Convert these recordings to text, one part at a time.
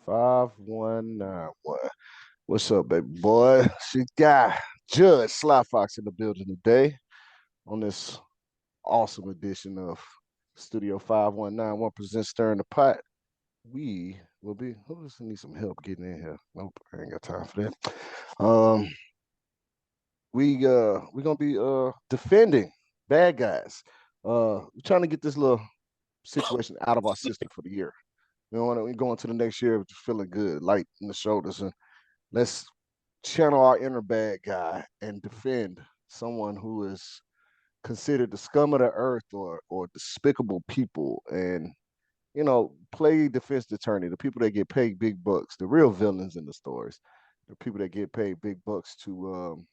5191. What's up, baby boy? She got Judge SlyFox in the building today on this awesome edition of Studio 5191 presents Stirring the Pot. We will be who's need some help getting in here. Nope, I ain't got time for that. Um we're gonna be defending bad guys. We're trying to get this little situation out of our system for the year. We want to go into the next year just feeling good, light in the shoulders, and let's channel our inner bad guy and defend someone who is considered the scum of the earth or despicable people, and play defense attorney, the people that get paid big bucks, the real villains in the stories, the people that get paid big bucks to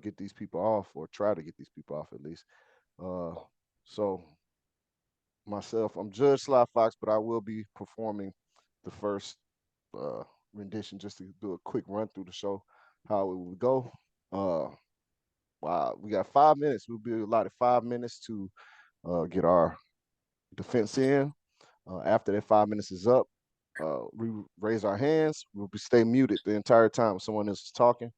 get these people off or try to get these people off at least. So myself, I'm Judge Sly Fox, but I will be performing the first uh, rendition just to do a quick run through the show, how it will go. Uh, wow, we got 5 minutes. We'll be allotted 5 minutes to get our defense in. After that 5 minutes is up, we raise our hands. We'll be stay muted the entire time someone else is talking.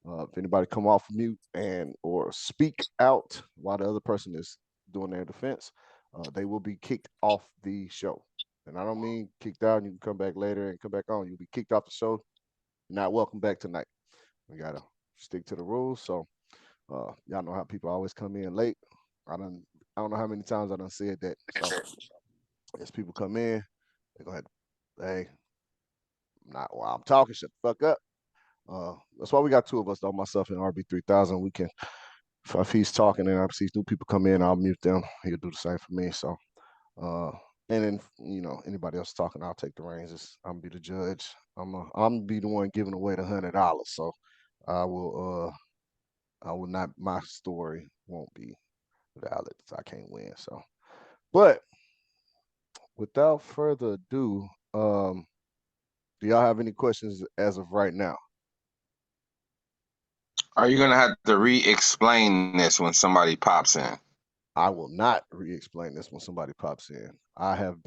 If anybody come off mute and or speak out while the other person is doing their defense, they will be kicked off the show. And I don't mean kicked out. You can come back later and come back on. You'll be kicked off the show. You're not welcome back tonight. We gotta stick to the rules. So y'all know how people always come in late. I don't. I don't know how many times I done said that. So as people come in, they're gonna have to, hey, not while I'm talking, shut the fuck up. That's why we got two of us though, myself and RB3000. We can, if he's talking and I see new people come in, I'll mute them. He'll do the same for me. So, uh, and then anybody else talking, I'll take the reins. I'm be the judge. I'm be the one giving away the $100. So, I will I will not. My story won't be valid. I can't win. So, but without further ado, do y'all have any questions as of right now? Are you gonna have to re-explain this when somebody pops in? I will not re-explain this when somebody pops in. I have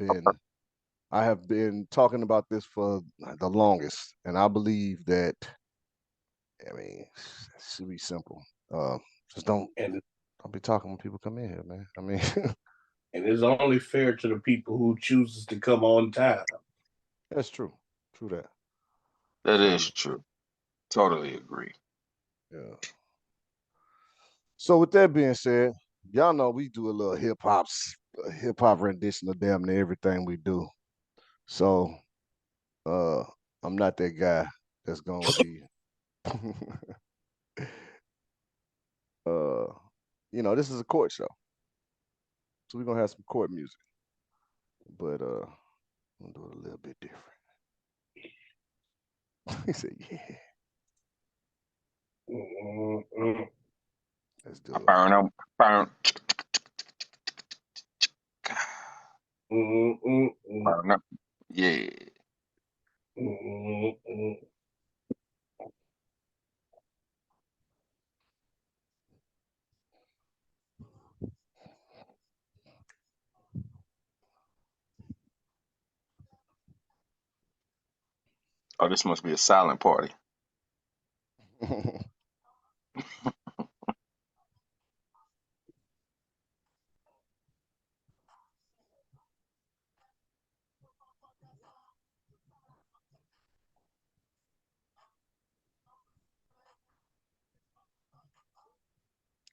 been talking about this for the longest, and I believe that. I mean, it should be simple. Just and don't be talking when people come in here, man. I mean, and it's only fair to the people who chooses to come on time. that's true. True that. That So is true. Totally agree. yeah. So with that being said, y'all know we do a little hip hop rendition of damn near everything we do. So uh, I'm not that guy that's gonna be uh, this is a court show, so we're gonna have some court music, but I'm gonna do it a little bit different. He said, "Yeah, Mm-mm. let's do it." Burn up, burn, Mm-mm. burn up. Yeah. Mm-mm. Oh, this must be a silent party.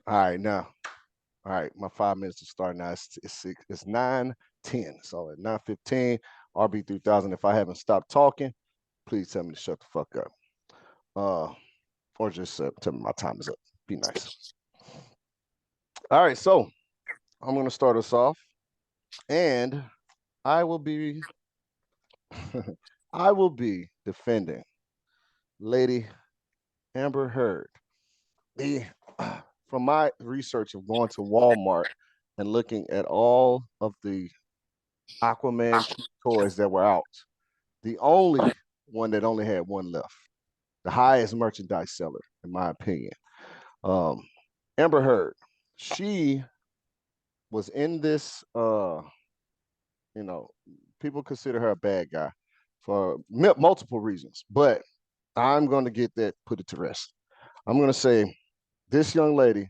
All right, now, all right, my 5 minutes to start now. It's 9:10, so at 9:15, RB3000. If I haven't stopped talking, please tell me to shut the fuck up. Or just tell me my time is up. Be nice. All right, so I'm gonna start us off, and I will be, I will be defending Lady Amber Heard. The from my research of going to Walmart and looking at all of the Aquaman toys that were out, the only one that only had one left, the highest merchandise seller, in my opinion. Um, Amber Heard, she was in this. You know, people consider her a bad guy for multiple reasons, but I'm going to get that, put it to rest. I'm going to say this young lady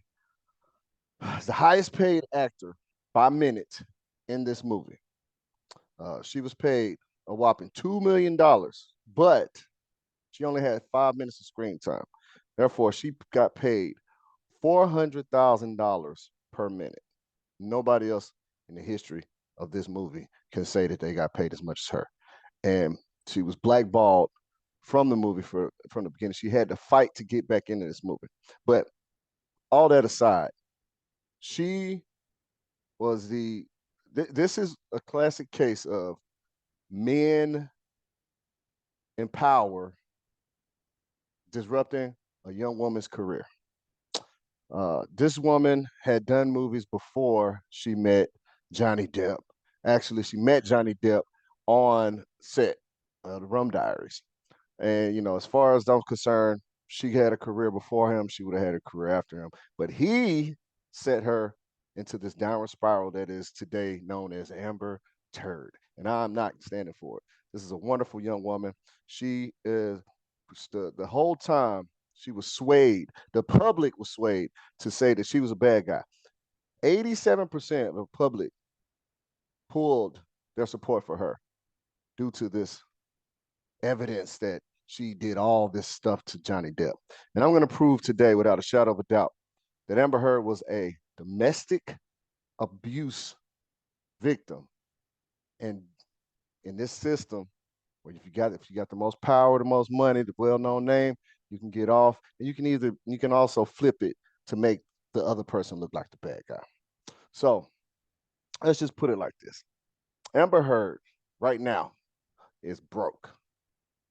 is the highest paid actor by minute in this movie. She was paid a whopping $2 million, but she only had 5 minutes of screen time. Therefore, she got paid $400,000 per minute. Nobody else in the history of this movie can say that they got paid as much as her. And she was blackballed from the movie from the beginning. She had to fight to get back into this movie. But all that aside, she was this is a classic case of men in power disrupting a young woman's career. This woman had done movies before she met Johnny Depp. Actually, she met Johnny Depp on set of the Rum Diaries. And, as far as I'm concerned, she had a career before him. She would have had a career after him. But he set her into this downward spiral that is today known as Amber Turd. And I'm not standing for it. This is a wonderful young woman. She is the whole time she was swayed. The public was swayed to say that she was a bad guy. 87% of the public pulled their support for her due to this evidence that she did all this stuff to Johnny Depp. And I'm going to prove today, without a shadow of a doubt, that Amber Heard was a domestic abuse victim. And in this system, where if you got the most power, the most money, the well-known name, you can get off, and you can also flip it to make the other person look like the bad guy. So let's just put it like this: Amber Heard right now is broke.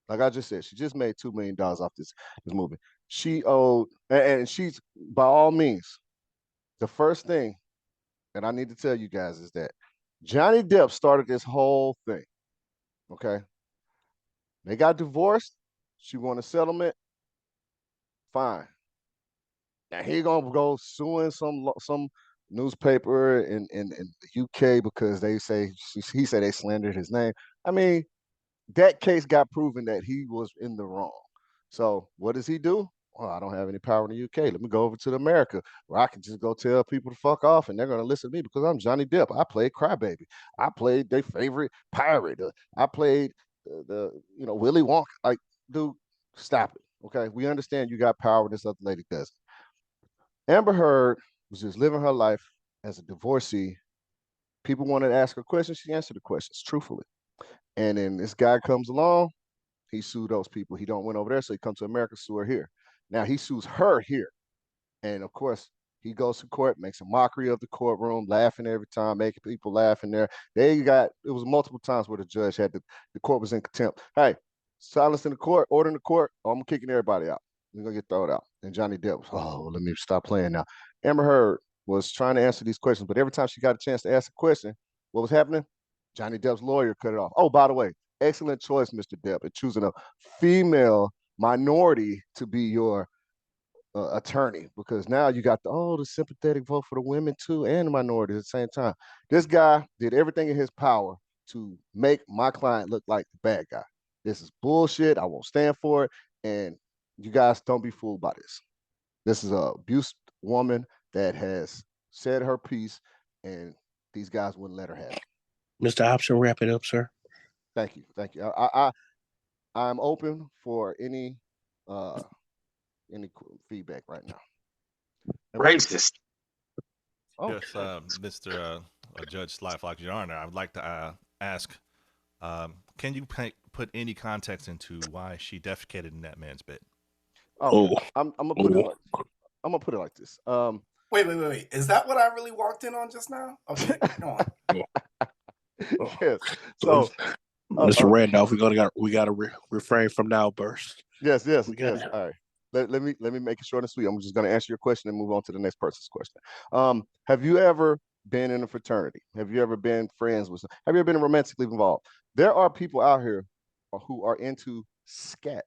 Like I just said, she just made $2 million off this movie. She owed, and she's, by all means, the first thing that I need to tell you guys is that Johnny Depp started this whole thing. Okay, they got divorced. She won a settlement. Fine. Now he gonna go suing some newspaper in the UK because they say he said they slandered his name. I mean, that case got proven that he was in the wrong. So what does he do? Well, I don't have any power in the UK. Let me go over to America where I can just go tell people to fuck off and they're going to listen to me because I'm Johnny Depp. I played Crybaby. I played their favorite pirate. I played Willy Wonka. Like, dude, stop it. Okay, we understand you got power. This other lady doesn't. Amber Heard was just living her life as a divorcee. People wanted to ask her questions. She answered the questions truthfully. And then this guy comes along. He sued those people. He don't went over there, so he comes to America, sue her here. Now he sues her here, and of course he goes to court, makes a mockery of the courtroom, laughing every time, making people laugh in there. It was multiple times where the judge had the court was in contempt. Hey, silence in the court, order in the court, or I'm kicking everybody out. We're gonna get thrown out. And Johnny Depp was, oh, let me stop playing now. Amber Heard was trying to answer these questions, but every time she got a chance to ask a question, what was happening? Johnny Depp's lawyer cut it off. Oh, by the way, excellent choice, Mr. Depp, in choosing a female minority to be your attorney, because now you got the sympathetic vote for the women too and the minorities at the same time. This guy did everything in his power to make my client look like the bad guy. This is bullshit. I won't stand for it. And you guys don't be fooled by this. This is a abused woman that has said her piece, and these guys wouldn't let her have it. Mr. Hobson, wrap it up, sir. Thank you. I'm open for any feedback right now. Racist. Oh, yes, Mr. Judge SlyFox, Your Honor, I would like to ask, can you put any context into why she defecated in that man's bed? I'm gonna put it like this. Wait. Is that what I really walked in on just now? Okay, go on. Yes. So, Mr. Randolph, we gotta refrain from now burst. Yes. All right. Let me make it short and sweet. I'm just gonna answer your question and move on to the next person's question. Have you ever been in a fraternity? Have you ever been friends with? Have you ever been romantically involved? There are people out here who are into scat.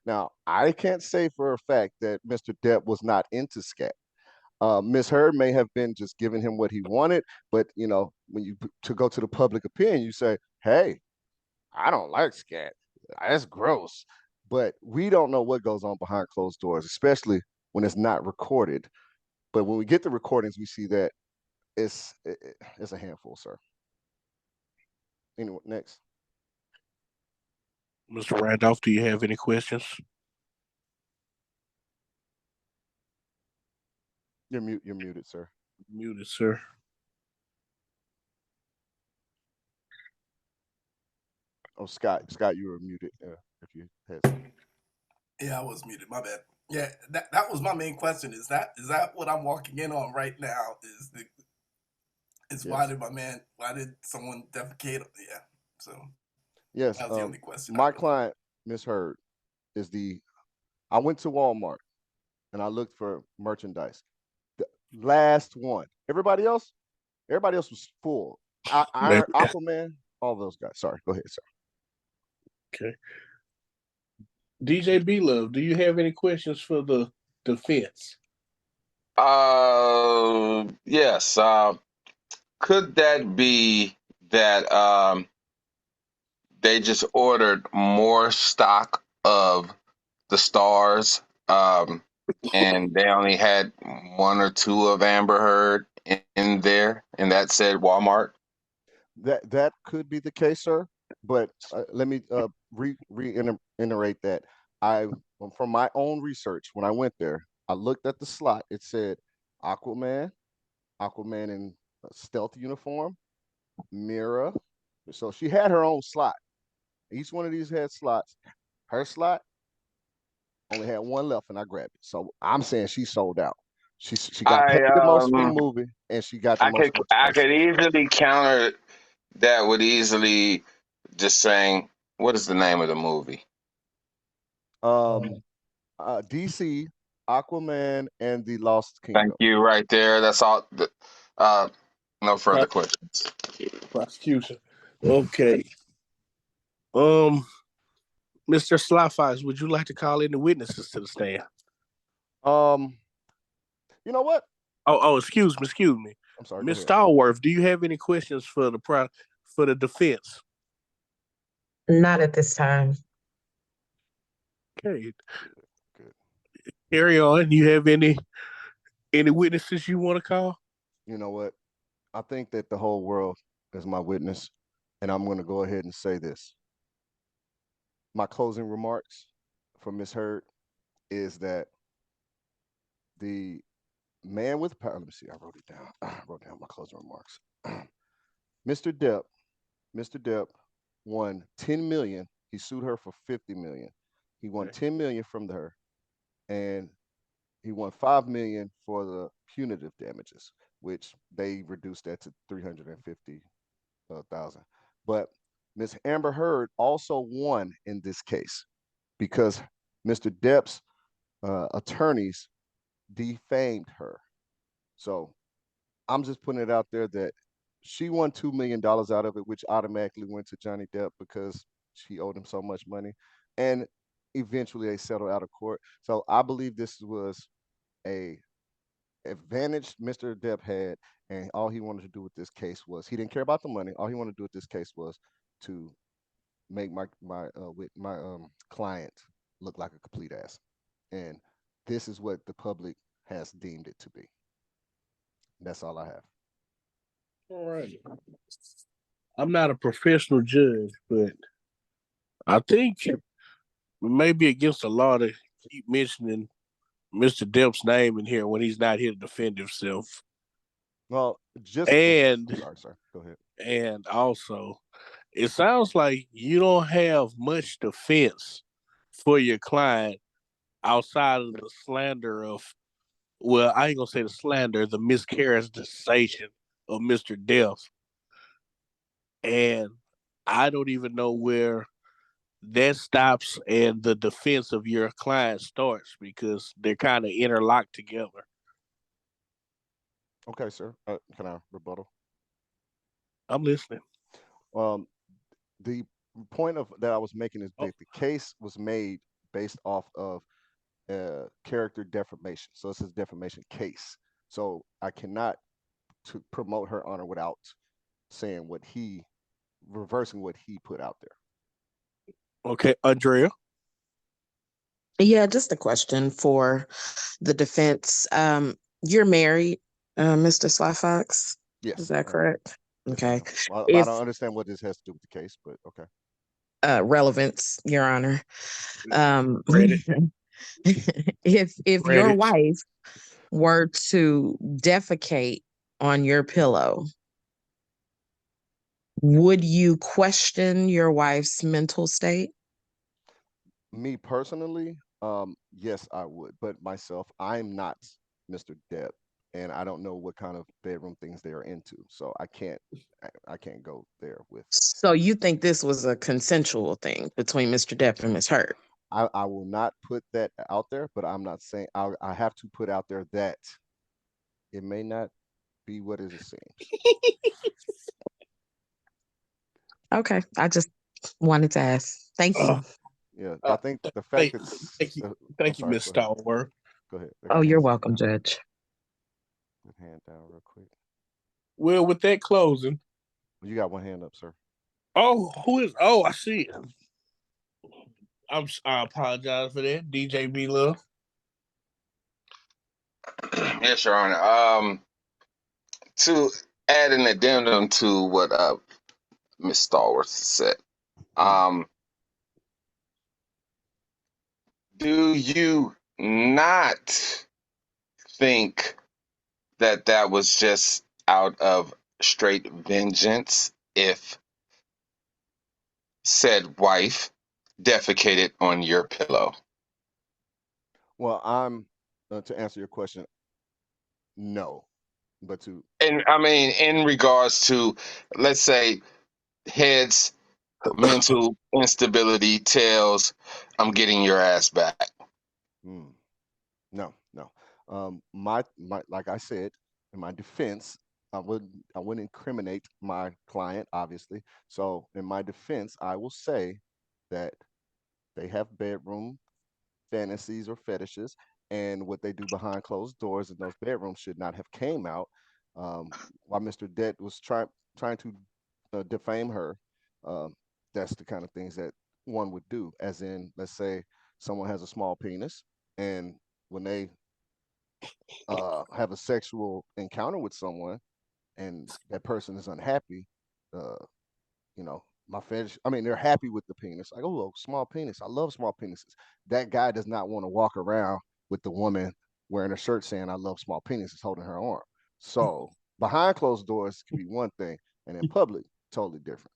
Now, I can't say for a fact that Mr. Depp was not into scat. Miss Heard may have been just giving him what he wanted, but when you to go to the public opinion, you say, "Hey, I don't like scat." that's gross. But we don't know what goes on behind closed doors, especially when it's not recorded. But when we get the recordings, we see that it's a handful, sir. Anyway, next. Mr. Randolph, do you have any questions? You're muted, sir. Muted, sir. Oh, Scott, you were muted. If you had something. Yeah, I was muted. My bad. Yeah, that was my main question. Is that what I'm walking in on right now? Is why Yes. why did someone defecate? Yeah. So Yes. that was the only question. My client misheard is I went to Walmart and I looked for merchandise. The last one. Everybody else was full. Iron, Aquaman, all those guys. Sorry, go ahead, sir. Okay. DJ B Love, do you have any questions for the defense? Yes. Could that be that they just ordered more stock of the stars, and they only had one or two of Amber Heard in there, and that said Walmart? That could be the case, sir. But let me reiterate that from my own research, when I went there, I looked at the slot. It said Aquaman in a stealth uniform, Mira. So she had her own slot. Each one of these had slots. Her slot only had one left, and I grabbed it. So I'm saying she sold out. She got paid I the most for the movie, and she got the most I merchandise. could easily counter that with easily just saying, what is the name of the movie? DC, Aquaman, and the Lost Thank Kingdom. you, right there. That's all. No further questions. Prosecution. Okay. Mr. SlyFox, would you like to call in the witnesses to the stand? You know what? Excuse me. I'm sorry. Ms. Stallworth, do you have any questions for the defense? Not at this time. Okay. Good. Carry on. You have any witnesses you want to call? You know what? I think that the whole world is my witness, and I'm going to go ahead and say this. My closing remarks for Ms. Heard is that the man with power. Let me see. I wrote it down. I wrote down my closing remarks. Mr. Depp won 10 million. He sued her for 50 million. He won 10 million from her, and he won 5 million for the punitive damages, which they reduced that to 350,000. But Miss Amber Heard also won in this case because Mr. Depp's attorneys defamed her. So I'm just putting it out there that she won $2 million out of it, which automatically went to Johnny Depp because she owed him so much money. And eventually they settled out of court. So I believe this was a advantage Mr. Depp had, and all he wanted to do with this case was he didn't care about the money. All he wanted to do with this case was to make my client look like a complete ass, and this is what the public has deemed it to be. That's all I have. All right. I'm not a professional judge, but I think we may be against the law to keep mentioning Mr. Depp's name in here when he's not here to defend himself. Well, sorry. Go ahead. And also, it sounds like you don't have much defense for your client outside of the slander of, well, I ain't gonna say the slander, the mischaracterization of Mr. Depp. And I don't even know where that stops and the defense of your client starts because they're kind of interlocked together. Okay, sir. Can I rebuttal? I'm listening. The point of that I was making is that the case was made based off of character defamation. So this is a defamation case. So I cannot to promote her honor without saying reversing what he put out there. Okay, Andrea. Yeah, just a question for the defense. You're married, Mr. SlyFox. Is Yes, that I am. correct? Yes, Okay. ma'am. Well, I If don't understand what this has to do with the case, but okay. relevance, Your Honor. Ready. If your Ready. wife were to defecate on your pillow, would you question your wife's mental state? Me personally, yes, I would. But myself, I'm not Mr. Depp, and I don't know what kind of bedroom things they are into, so I can't go there with. So you think this was a consensual thing between Mr. Depp and Miss Hurt? I will not put that out there, but I'm not saying I have to put out there that it may not be what it seems. Okay, I just wanted to ask. Thank Uh, you. Yeah, I uh, think the fact thank, that thank you, I'm thank you, sorry. Miss Stallworth. Go ahead. I Oh, got you're hands welcome, down. Judge. Put hand down real quick. Well, with that closing, You got one hand up, sir. who is? Oh, I see. I apologize for that, DJ B Love. Yes, Your Honor. To add an addendum to what Miss Stallworth said, Mm. um, do you not think that that was just out of straight vengeance if said wife defecated on your pillow? Well, I'm to answer your question, no, but to And I mean, in regards to, let's say, heads, mental instability, tails, I'm getting your ass back. mm, no. My like I said in my defense, I wouldn't incriminate my client, obviously. So in my defense, I will say that they have bedroom fantasies or fetishes, and what they do behind closed doors in those bedrooms should not have came out. While Mr. Debt was trying to defame her, um, that's the kind of things that one would do. As in, let's say someone has a small penis, and when they have a sexual encounter with someone, and that person is unhappy, uh, my fetish. I mean, they're happy with the penis. Like, oh, small penis. I love small penises. That guy does not want to walk around with the woman wearing a shirt saying "I love small penises," holding her arm. So behind closed doors can be one thing, and in public, totally different.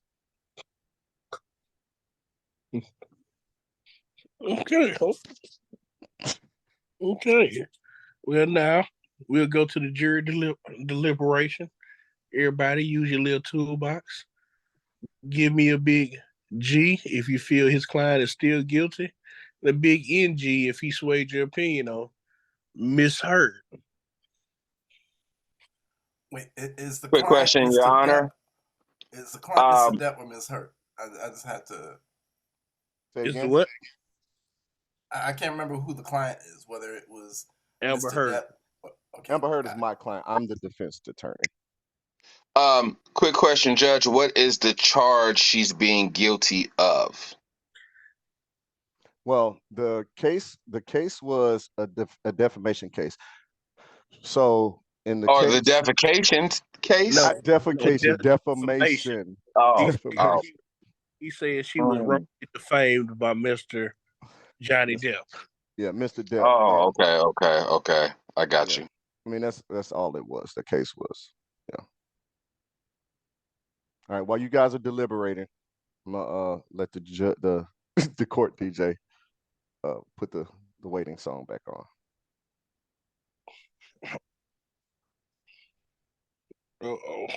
Okay. Okay. Well, now we'll go to the jury deliberation. Everybody use your little toolbox. Give me a big G if you feel his client is still guilty, and a big NG if he swayed your opinion on Miss Hurt. Wait, is the Quick client question, Your Mr. Depp? Honor. Is the client Mr. Um, Depp or Miss Hurt? I just had to. Say Is the again. what? I can't remember who the client is. Whether it was Amber Mr. Heard. Depp. Okay, Amber Heard is got it. my client. I'm the defense attorney. quick question, Judge. What is the charge she's being guilty of? Well, the case was a defamation case. So in the Or the case, defecation case? No, not no, defecation, defamation. defamation, He, Oh, he, oh. defamation. he said she was Yes. wrongly Mm. defamed by Mr. Johnny Mis- Depp. yeah, Mr. Depp, Oh, and okay. I got yeah, you. I mean that's all it was. The case was. Yeah. All right. While you guys are deliberating, I'm gonna let the the court DJ put the waiting song back on. Uh-oh.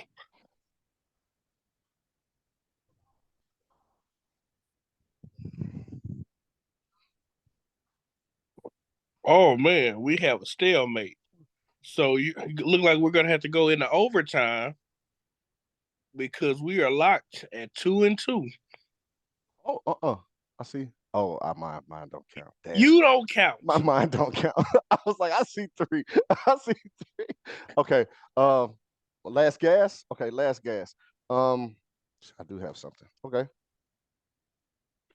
Oh man, we have a stalemate. So you look like we're gonna have to go into overtime because we are locked at 2-2. Oh, I see. Oh, mine don't count. Damn. You don't count. My mind don't count. I was like, I see three. I see three. Okay. Last gas. Okay, last gas. I do have something. Okay.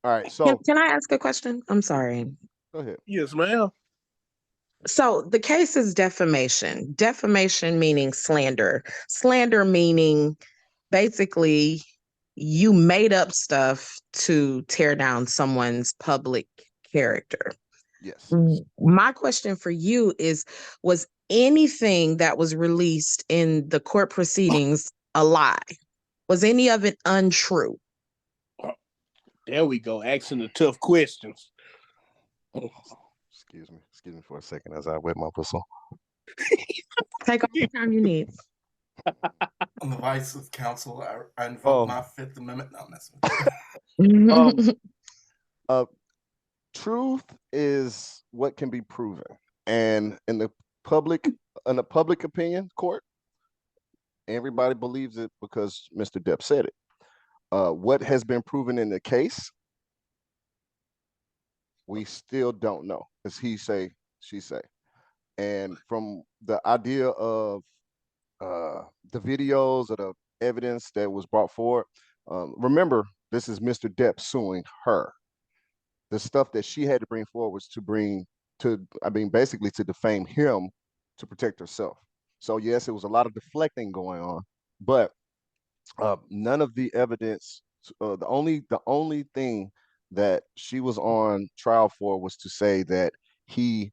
All right, so Can I ask a question? I'm sorry. go ahead. Yes, ma'am. So the case is defamation. Defamation meaning slander. Slander meaning basically you made up stuff to tear down someone's public character. Yes. My question for you is, was anything that was released in the court proceedings a lie? Was any of it untrue? There we go, asking the tough questions. Excuse me for a second as I wet my whistle. Take all the time you need. On the vice of counsel, I invoke my Fifth Amendment. No, I'm messing with you. Truth is what can be proven, and in the public opinion court, everybody believes it because Mr. Depp said it. What has been proven in the case, we still don't know. It's he say, she say. And from the idea of the videos or the evidence that was brought forward, remember, this is Mr. Depp suing her. The stuff that she had to bring forward was basically to defame him to protect herself. So yes, it was a lot of deflecting going on, but none of the evidence. The only thing that she was on trial for was to say that he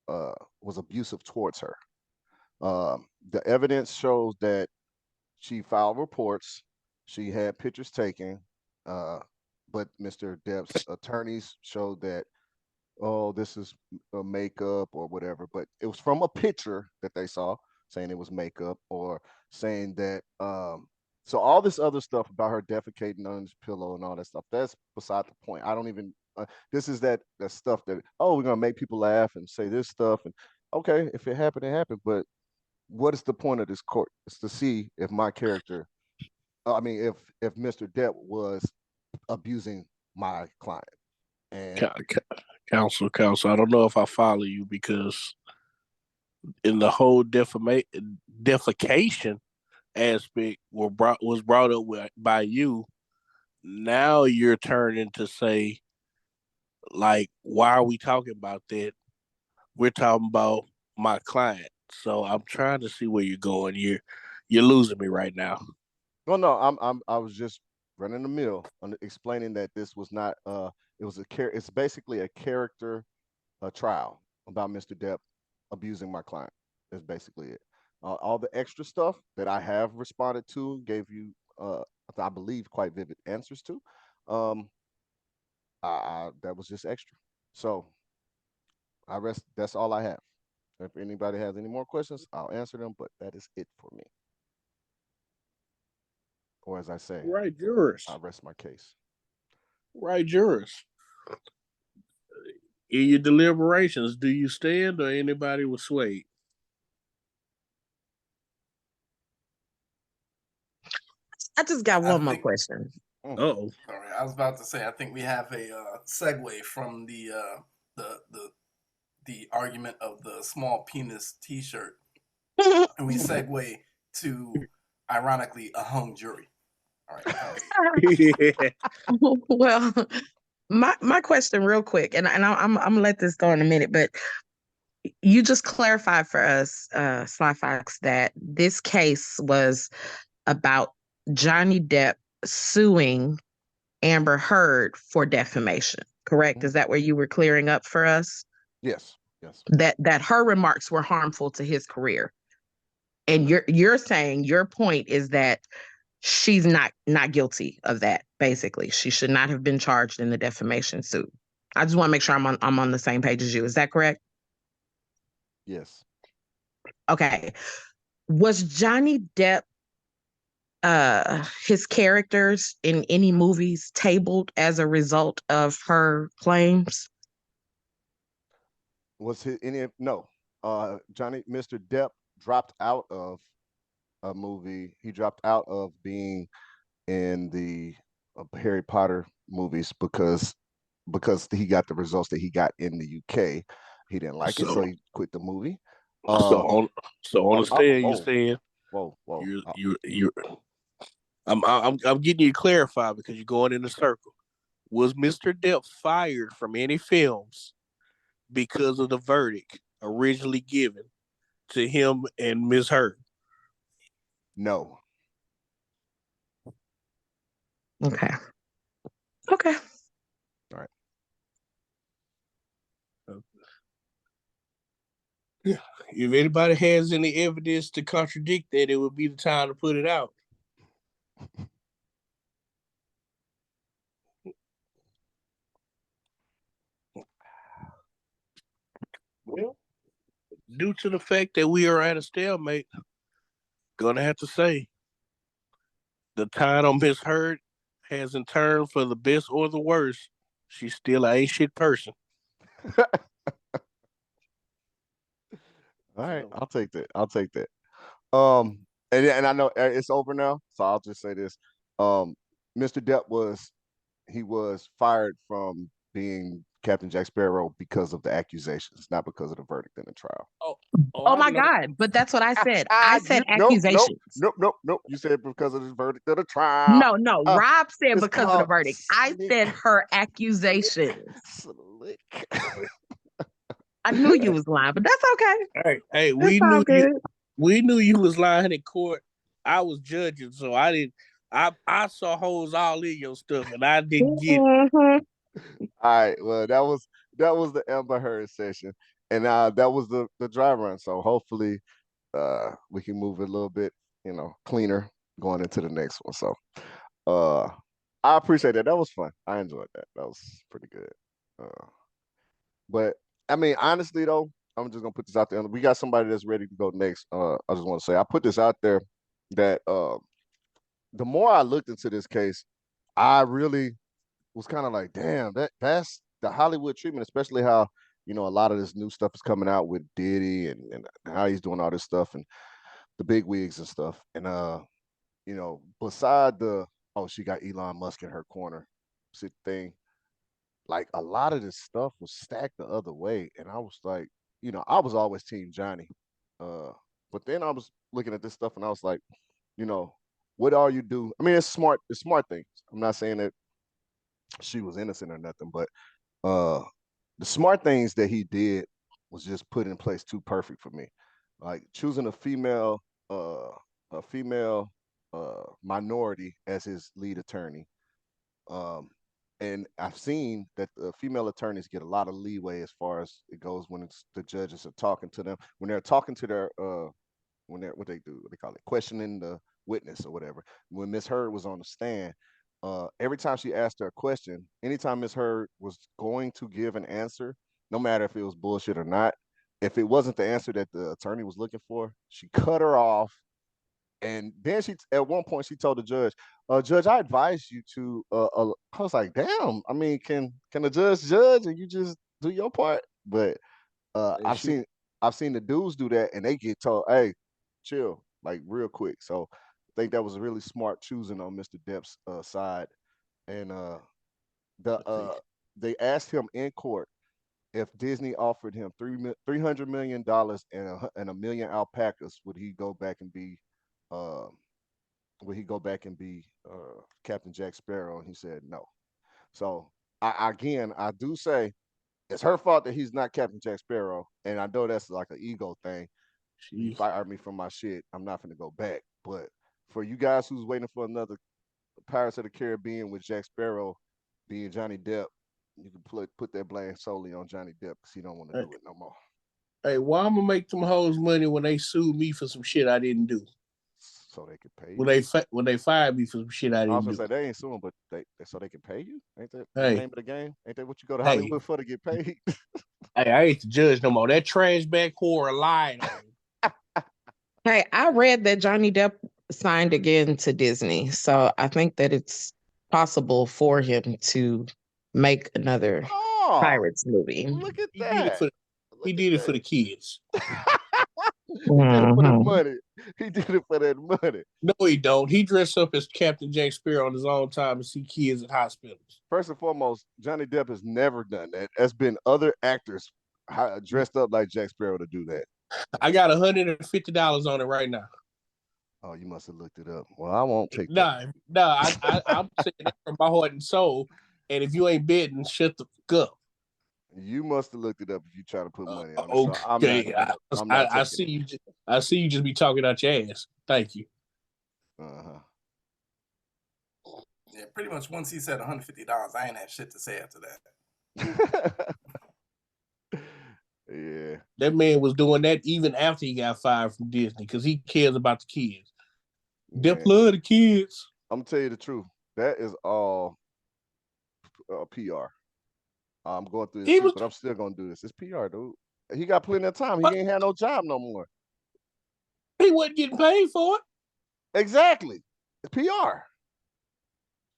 was abusive towards her. The evidence shows that she filed reports, she had pictures taken, but Mr. Depp's attorneys showed that, oh, this is makeup or whatever, but it was from a picture that they saw saying it was makeup, or saying that so all this other stuff about her defecating on his pillow and all that stuff, that's beside the point. I don't even this is that stuff that, oh, we're gonna make people laugh and say this stuff, and okay, if it happened, it happened, but what is the point of this court? It's to see if my character, if Mr. Depp was abusing my client. And Counsel, I don't know if I follow you, because in the whole defecation aspect was brought up by you. Now you're turning to say, like, why are we talking about that? We're talking about my client. So I'm trying to see where you're going. You're losing me right now. well, no, I was just running the mill on explaining that this was not it's basically a character trial about Mr. Depp abusing my client. That's basically it. All the extra stuff that I have responded to, gave you, I believe, quite vivid answers to. That was just extra. So I rest. That's all I have. If anybody has any more questions, I'll answer them. But that is it for me. Or as I say, Right, jurors. I rest my case. Right, jurors. In your deliberations, do you stand or anybody was swayed? I just got one more question. Uh-oh. Sorry, I was about to say, I think we have a segue from the argument of the small penis T-shirt, and we segue to, ironically, a hung jury. All right. Well, my question, real quick, and I'm gonna let this go in a minute, but you just clarified for us, SlyFox, that this case was about Johnny Depp suing Amber Heard for defamation, correct? Mm-hmm. Is that where you were clearing up for us? Yes. That her remarks were harmful to his career. And you're saying your point is that she's not guilty of that, basically. She should not have been charged in the defamation suit. I just want to make sure I'm on the same page as you. Is that correct? Yes. Okay. Was Johnny Depp his characters in any movies tabled as a result of her claims? Was his any no? Mr. Depp dropped out of a movie. He dropped out of being in the Harry Potter movies because he got the results that he got in the UK. He didn't like it, so he quit the movie. So on the stand, you're saying, whoa, I'm getting you to clarify, because you're going in a circle. Was Mr. Depp fired from any films because of the verdict originally given to him and Ms. Heard? No. Okay. Okay. All right. If anybody has any evidence to contradict that, it would be the time to put it out. Well, due to the fact that we are at a stalemate, gonna have to say the tide on Miss Heard hasn't turned for the best or the worst. She's still an ain't shit person. All right, I'll take that. I'll take that. And I know it's over now, so I'll just say this. Mr. Depp was fired from being Captain Jack Sparrow because of the accusations, not because of the verdict in the trial. Oh my God! But that's what I said. I said Nope, accusations. nope. You said because of the verdict of the trial. No. Rob said it's because of the called verdict. I slick. said her accusations. Slick. I knew you was lying, but that's okay. Hey, It's all good. We knew you was lying in court. I was judging, so I didn't. I saw holes all in your stuff, and I didn't get it. Mhm. All right. Well, that was the Amber Heard session, and that was the dry run. So hopefully, we can move it a little bit, cleaner going into the next one. So, I appreciate that. That was fun. I enjoyed that. That was pretty good. But I mean, honestly though, I'm just gonna put this out there. We got somebody that's ready to go next. I just want to say I put this out there that the more I looked into this case, I really was kind of like, damn, that's the Hollywood treatment, especially how a lot of this new stuff is coming out with Diddy and how he's doing all this stuff and the big wigs and stuff. And beside the she got Elon Musk in her corner thing, like a lot of this stuff was stacked the other way, and I was like, I was always Team Johnny, but then I was looking at this stuff and I was like, what all you do? I mean, it's smart things. I'm not saying that she was innocent or nothing, but the smart things that he did was just put in place too perfect for me, like choosing a female minority as his lead attorney. And I've seen that the female attorneys get a lot of leeway as far as it goes when the judges are talking to them, when they're talking to their when they're what they call it, questioning the witness or whatever. When Miss Heard was on the stand, every time she asked her a question, anytime Miss Heard was going to give an answer, no matter if it was bullshit or not, if it wasn't the answer that the attorney was looking for, she cut her off. And then at one point, she told the judge, "Judge, I advise you to." I was like, "Damn! I mean, can the judge and you just do your part?" But I've seen the dudes do that, and they get told, "Hey, chill, like real quick." So I think that was a really smart choosing on Mr. Depp's side. And they asked him in court if Disney offered him $300 million and a million alpacas, would he go back and be uh, Captain Jack Sparrow? And he said no. So I do say it's her fault that he's not Captain Jack Sparrow, and I know that's like an ego thing. You fired me from my shit, I'm not gonna go back. But for you guys who's waiting for another Pirates of the Caribbean with Jack Sparrow being Johnny Depp, you can put that blame solely on Johnny Depp because he don't want to do it no more. Hey, why I'm gonna make them hoes money when they sue me for some shit I didn't do? So they can pay you. When they fired me for some shit I didn't do. I was gonna say they ain't suing, but so they can pay you. Ain't that the name of the game? Ain't that what you go to Hollywood for, to get paid? Hey, I ain't the judge no more. That trash bag whore lied on me. Hey, I read that Johnny Depp signed again to Disney, so I think that it's possible for him to make another Pirates movie. Look at that. He did it for the kids. He did it for the money. He did it for that money. No, he don't. He dressed up as Captain Jack Sparrow on his own time to see kids at hospitals. First and foremost, Johnny Depp has never done that. There's been other actors dressed up like Jack Sparrow to do that. I got $150 on it right now. Oh, you must have looked it up. Well, I won't take that. I'm saying that from my heart and soul. And if you ain't betting, shut the fuck up. You must have looked it up if you try to put money on it. So Okay, I'm not I taking see it. you. I see you just be talking out your ass. Thank you. Uh-huh. Yeah, pretty much once he said $150, I ain't had shit to say after that. Yeah. That man was doing that even after he got fired from Disney because he cares about the kids. They love the kids. I'm gonna tell you the truth. That is all PR. I'm going through this shit, but I'm still gonna do this. It's PR, dude. He got plenty of time. He ain't had no job no more. He wasn't getting paid for it. Exactly. It's PR.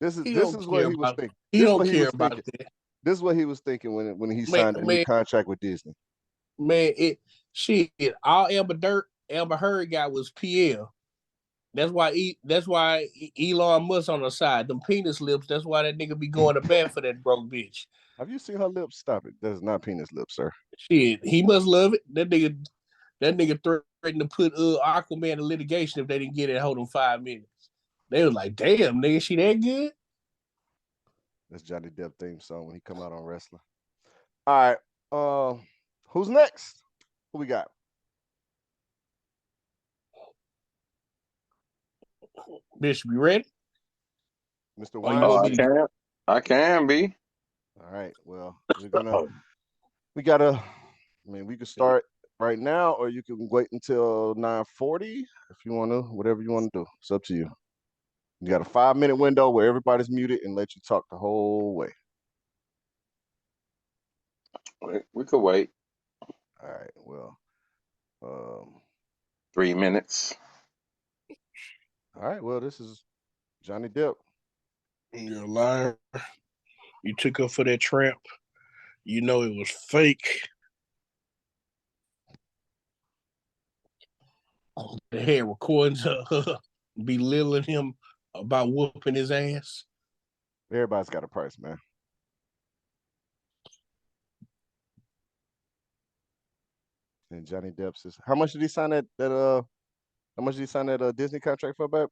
This is what he was thinking. He don't care about that. This is what he was thinking when he signed a new contract with Disney. Man, all Amber Heard got was PL. That's why Elon Musk on the side. Them penis lips, that's why that nigga be going to bat for that broke bitch. Have you seen her lips? Stop it. That is not penis lips, sir. Shit, he must love it. That nigga threatened to put Aquaman in litigation if they didn't get it, hold him 5 minutes. They was like, damn, nigga, she that good? That's Johnny Depp theme song when he come out on wrestling. All right. Who's next? Who we got? Bishop, you ready? Mr. Wine. I can be. All right. Well, we can start right now, or you can wait until 9:40 if you want to, whatever you want to do. It's up to you. You got a 5-minute window where everybody's muted and let you talk the whole way. We could wait. All right. Well, 3 minutes. All right. Well, this is Johnny Depp. You're a liar. You took her for that trap. You know it was fake. They had recordings of her belittling him about whooping his ass. Everybody's got a price, man. And Johnny Depp says, how much did he sign that Disney contract for, babe?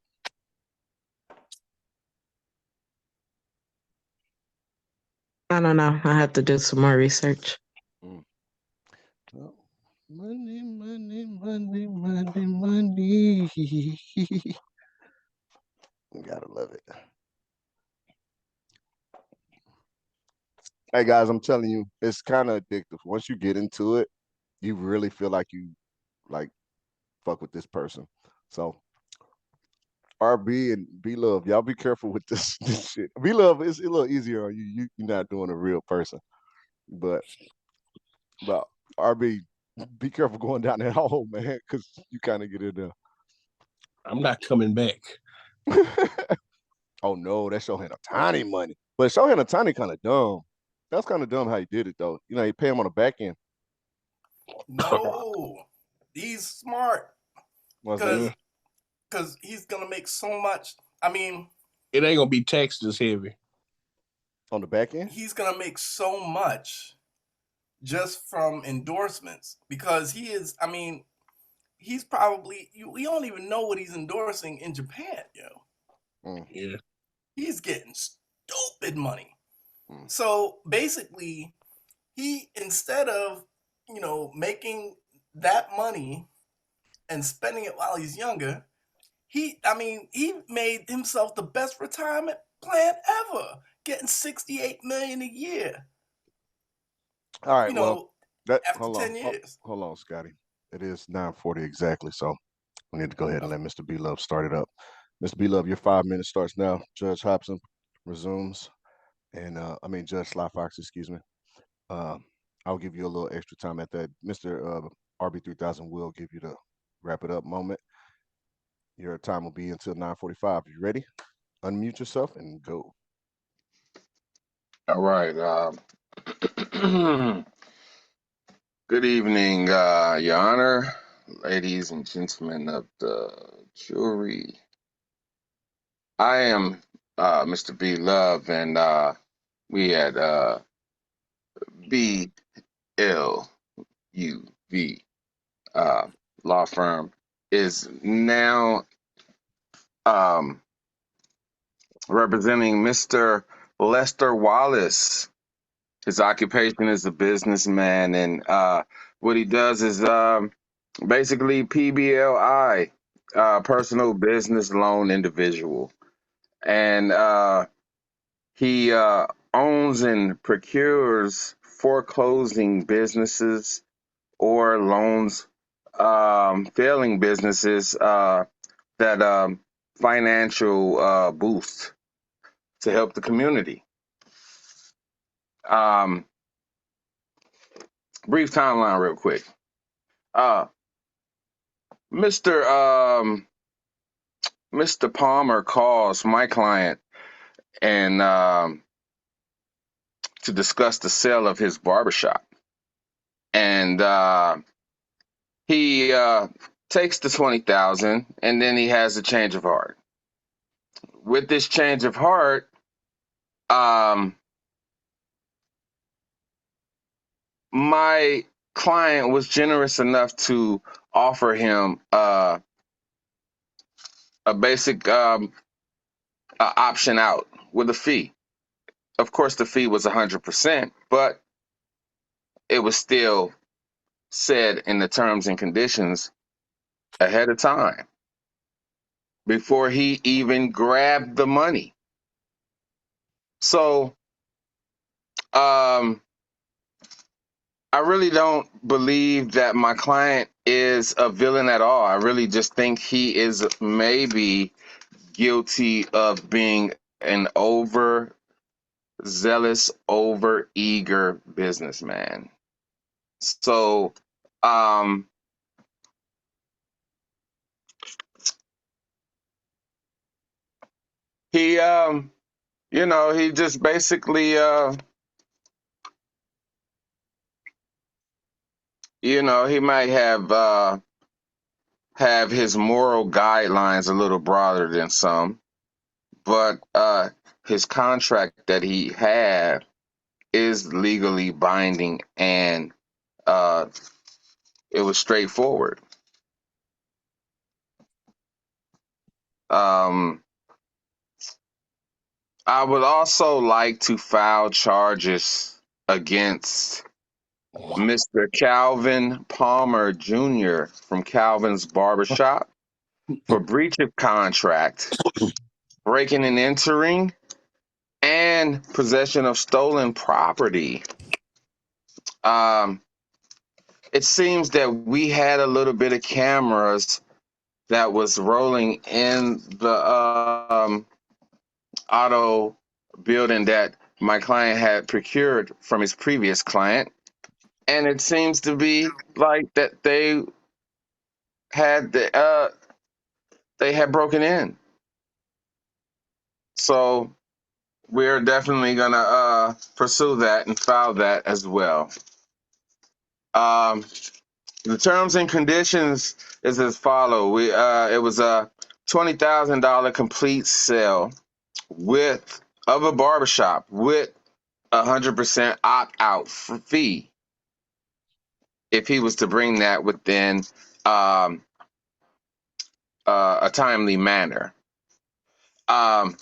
I don't know. I have to do some more research. Well, money, money, money, money, money. You gotta love it. Hey guys, I'm telling you, it's kind of addictive. Once you get into it, you really feel like you fuck with this person. So RB and B Love, y'all be careful with this shit. B Love is a little easier on you. You're not doing a real person. But RB, be careful going down that hole, man, because you kind of get in there. I'm not coming back. Oh no, that show him a tiny money. But show him a tiny kind of dumb. That's kind of dumb how he did it though. You know, he pay him on the back end. No, he's smart. Because he's gonna make so much. I mean, it ain't gonna be taxed as heavy on the back end. He's gonna make so much just from endorsements because he is. I mean, he's probably we don't even know what he's endorsing in Japan, Yeah, he's getting stupid money. So basically, he instead of making that money and spending it while he's younger, he made himself the best retirement plan ever, getting $68 million a year. All right, after 10 years. Hold on, Scotty. It is 9:40 exactly, so we need to go ahead and let Mr. B Love start it up. Mr. B Love, your 5 minutes starts now. Judge Hobson resumes, and Judge SlyFox, excuse me. I'll give you a little extra time at that. Mr. RB3000 will give you the wrap it up moment. Your time will be until 9:45. You ready? Unmute yourself and go. All right. Good evening, Your Honor, ladies and gentlemen of the jury. I am Mr. B Love, and we at BLUV law firm is now representing Mr. Lester Wallace. His occupation is a businessman, and what he does is basically PBLI, personal business loan individual, and he owns and procures foreclosing businesses or loans failing businesses that financial boost to help the community. Um, Brief timeline, real quick. Uh, Mr. Mr. Palmer calls my client and to discuss the sale of his barbershop, and he takes the 20,000, and then he has a change of heart. With this change of heart, my client was generous enough to offer him a basic option out with a fee. Of course, the fee was 100%, but it was still said in the terms and conditions ahead of time before he even grabbed the money. So, I really don't believe that my client is a villain at all. I really just think he is maybe guilty of being an overzealous, over-eager businessman. So, he, he just basically, he might have his moral guidelines a little broader than some, but his contract that he had is legally binding, and it was straightforward. I would also like to file charges against Mr. Calvin Palmer Jr. from Calvin's Barbershop for breach of contract, breaking and entering, and possession of stolen property. It seems that we had a little bit of cameras that was rolling in the auto building that my client had procured from his previous client, and it seems to be like that they had broken in. So we're definitely gonna pursue that and file that as well. The terms and conditions is as follow. It was a $20,000 complete sale of a barbershop with 100% opt-out fee if he was to bring that within a timely manner. Then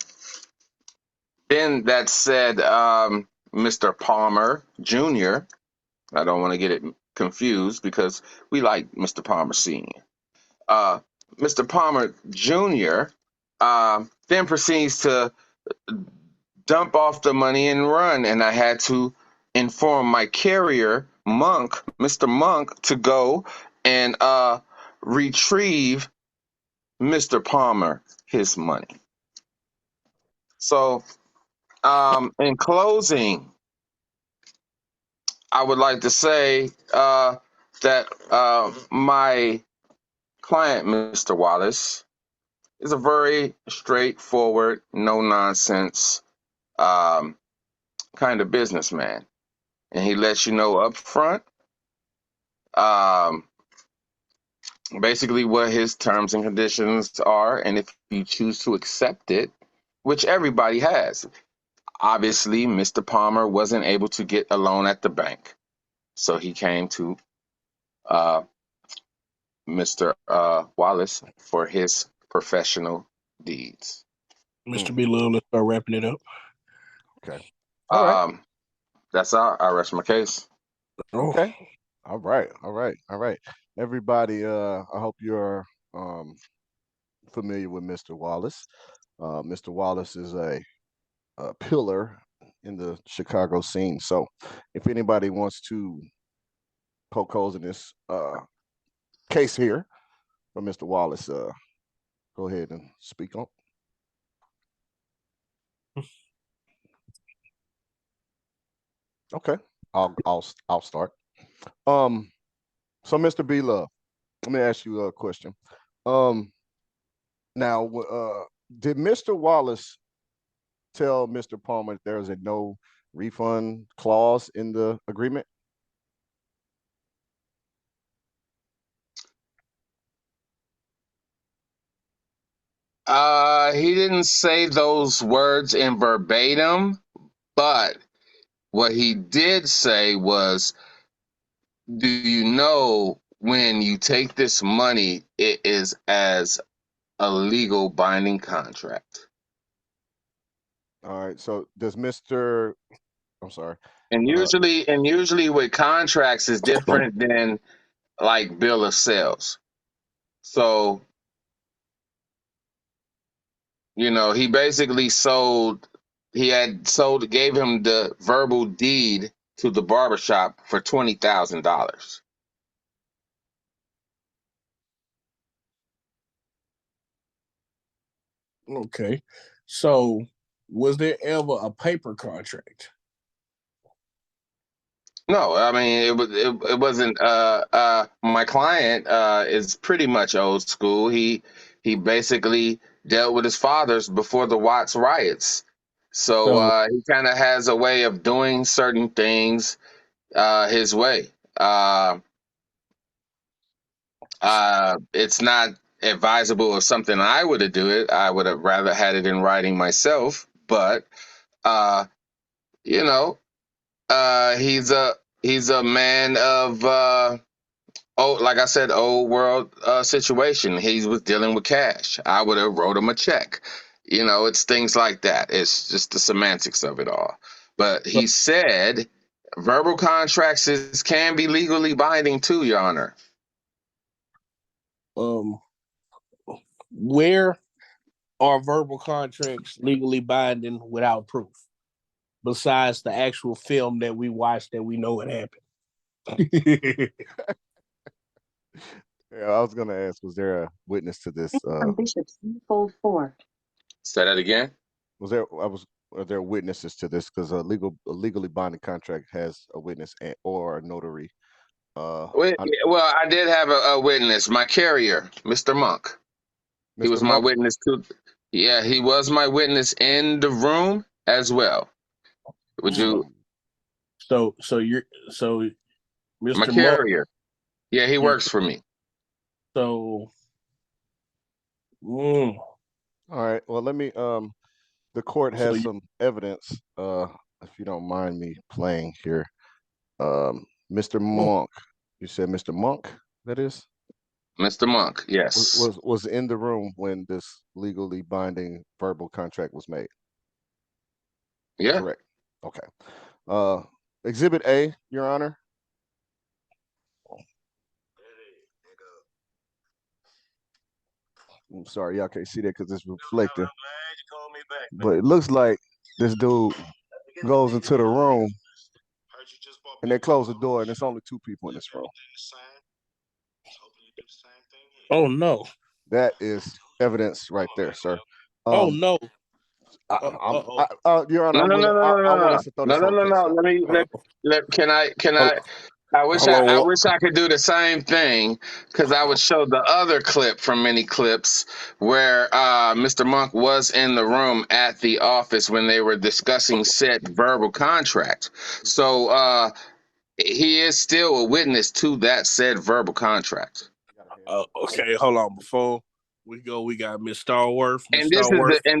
that said, Mr. Palmer Jr., I don't want to get it confused because we like Mr. Palmer Sr. Mr. Palmer Jr. Then proceeds to dump off the money and run, and I had to inform my carrier, Mr. Monk, to go and retrieve Mr. Palmer his money. So, in closing, I would like to say that my client, Mr. Wallace, is a very straightforward, no nonsense kind of businessman, and he lets you know up front basically what his terms and conditions are, and if you choose to accept it, which everybody has. Obviously, Mr. Palmer wasn't able to get a loan at the bank, so he came to Mr. Wallace for his professional deeds. Mr. B. Love, let's start wrapping it up. Okay. All right. That's all. I rest my case. Okay. All right. Everybody, I hope you're familiar with Mr. Wallace. Mr. Wallace is a pillar in the Chicago scene. So if anybody wants to poke holes in this case here from Mr. Wallace, go ahead and speak on. Okay, I'll start. So Mr. B Love, let me ask you a question. Now, did Mr. Wallace tell Mr. Palmer that there is a no refund clause in the agreement? He didn't say those words in verbatim, but what he did say was, do you know when you take this money, it is as a legal binding contract? All right. So does Mr. I'm sorry. And usually with contracts is different than like bill of sales. So, he basically gave him the verbal deed to the barbershop for $20,000. Okay. So was there ever a paper contract? No, I mean it wasn't. My client is pretty much old school. He basically dealt with his fathers before the Watts riots, so So he kind of has a way of doing certain things his way. It's not advisable of something I would have do it. I would have rather had it in writing myself, but uh, you know, he's a man of like I said, old world situation. He was dealing with cash. I would have wrote him a check. It's things like that. It's just the semantics of it all. But he said verbal contracts can be legally binding too, Your Honor. Where are verbal contracts legally binding without proof? Besides the actual film that we watched that we know it happened. Yeah, I was gonna ask, was there a witness to this? Bishop's fold 4. Say that again. Are there witnesses to this? Because a legally binding contract has a witness or a notary. Well, I did have a witness, my carrier, Mr. Monk. He was Mr. my Monk? witness too. Yeah, he was my witness in the room as well. Would you? So My Mr. Monk. carrier. Yeah, he works for me. So, all right. Well, let me. The court has some evidence. If you don't mind me playing here, Mr. Monk. You said Mr. Monk. That is. Mr. Monk. Yes. Was in the room when this legally binding verbal contract was made. Yeah. Correct. Okay. Exhibit A, Your Honor. I'm sorry, y'all can't see that because it's reflecting. But it looks like this dude goes into the room and they close the door and there's only two people in this room. Oh no. That is evidence right there, sir. Oh no. Your Honor, I want us to throw this whole case out. Can I? I wish I could do the same thing, because I would show the other clip from many clips where Mr. Monk was in the room at the office when they were discussing said verbal contract. So he is still a witness to that said verbal contract. Okay, hold on. Before we go, we got Miss Starworth. And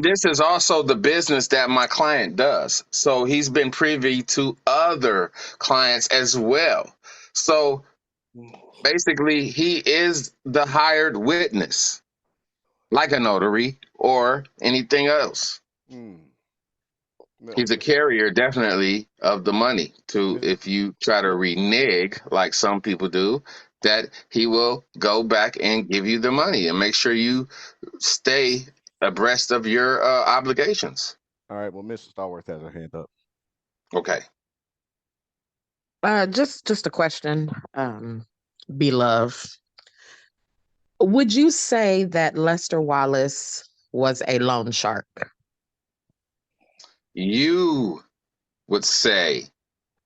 this is also the business that my client does. So he's been privy to other clients as well. So basically, he is the hired witness, like a notary or anything else. He's a carrier, definitely, of the money. To if you try to renege like some people do, that he will go back and give you the money and make sure you stay abreast of your obligations. All right. Well, Mrs. Starworth has her hand up. Okay. Just a question, beloved. Would you say that Lester Wallace was a loan shark? You would say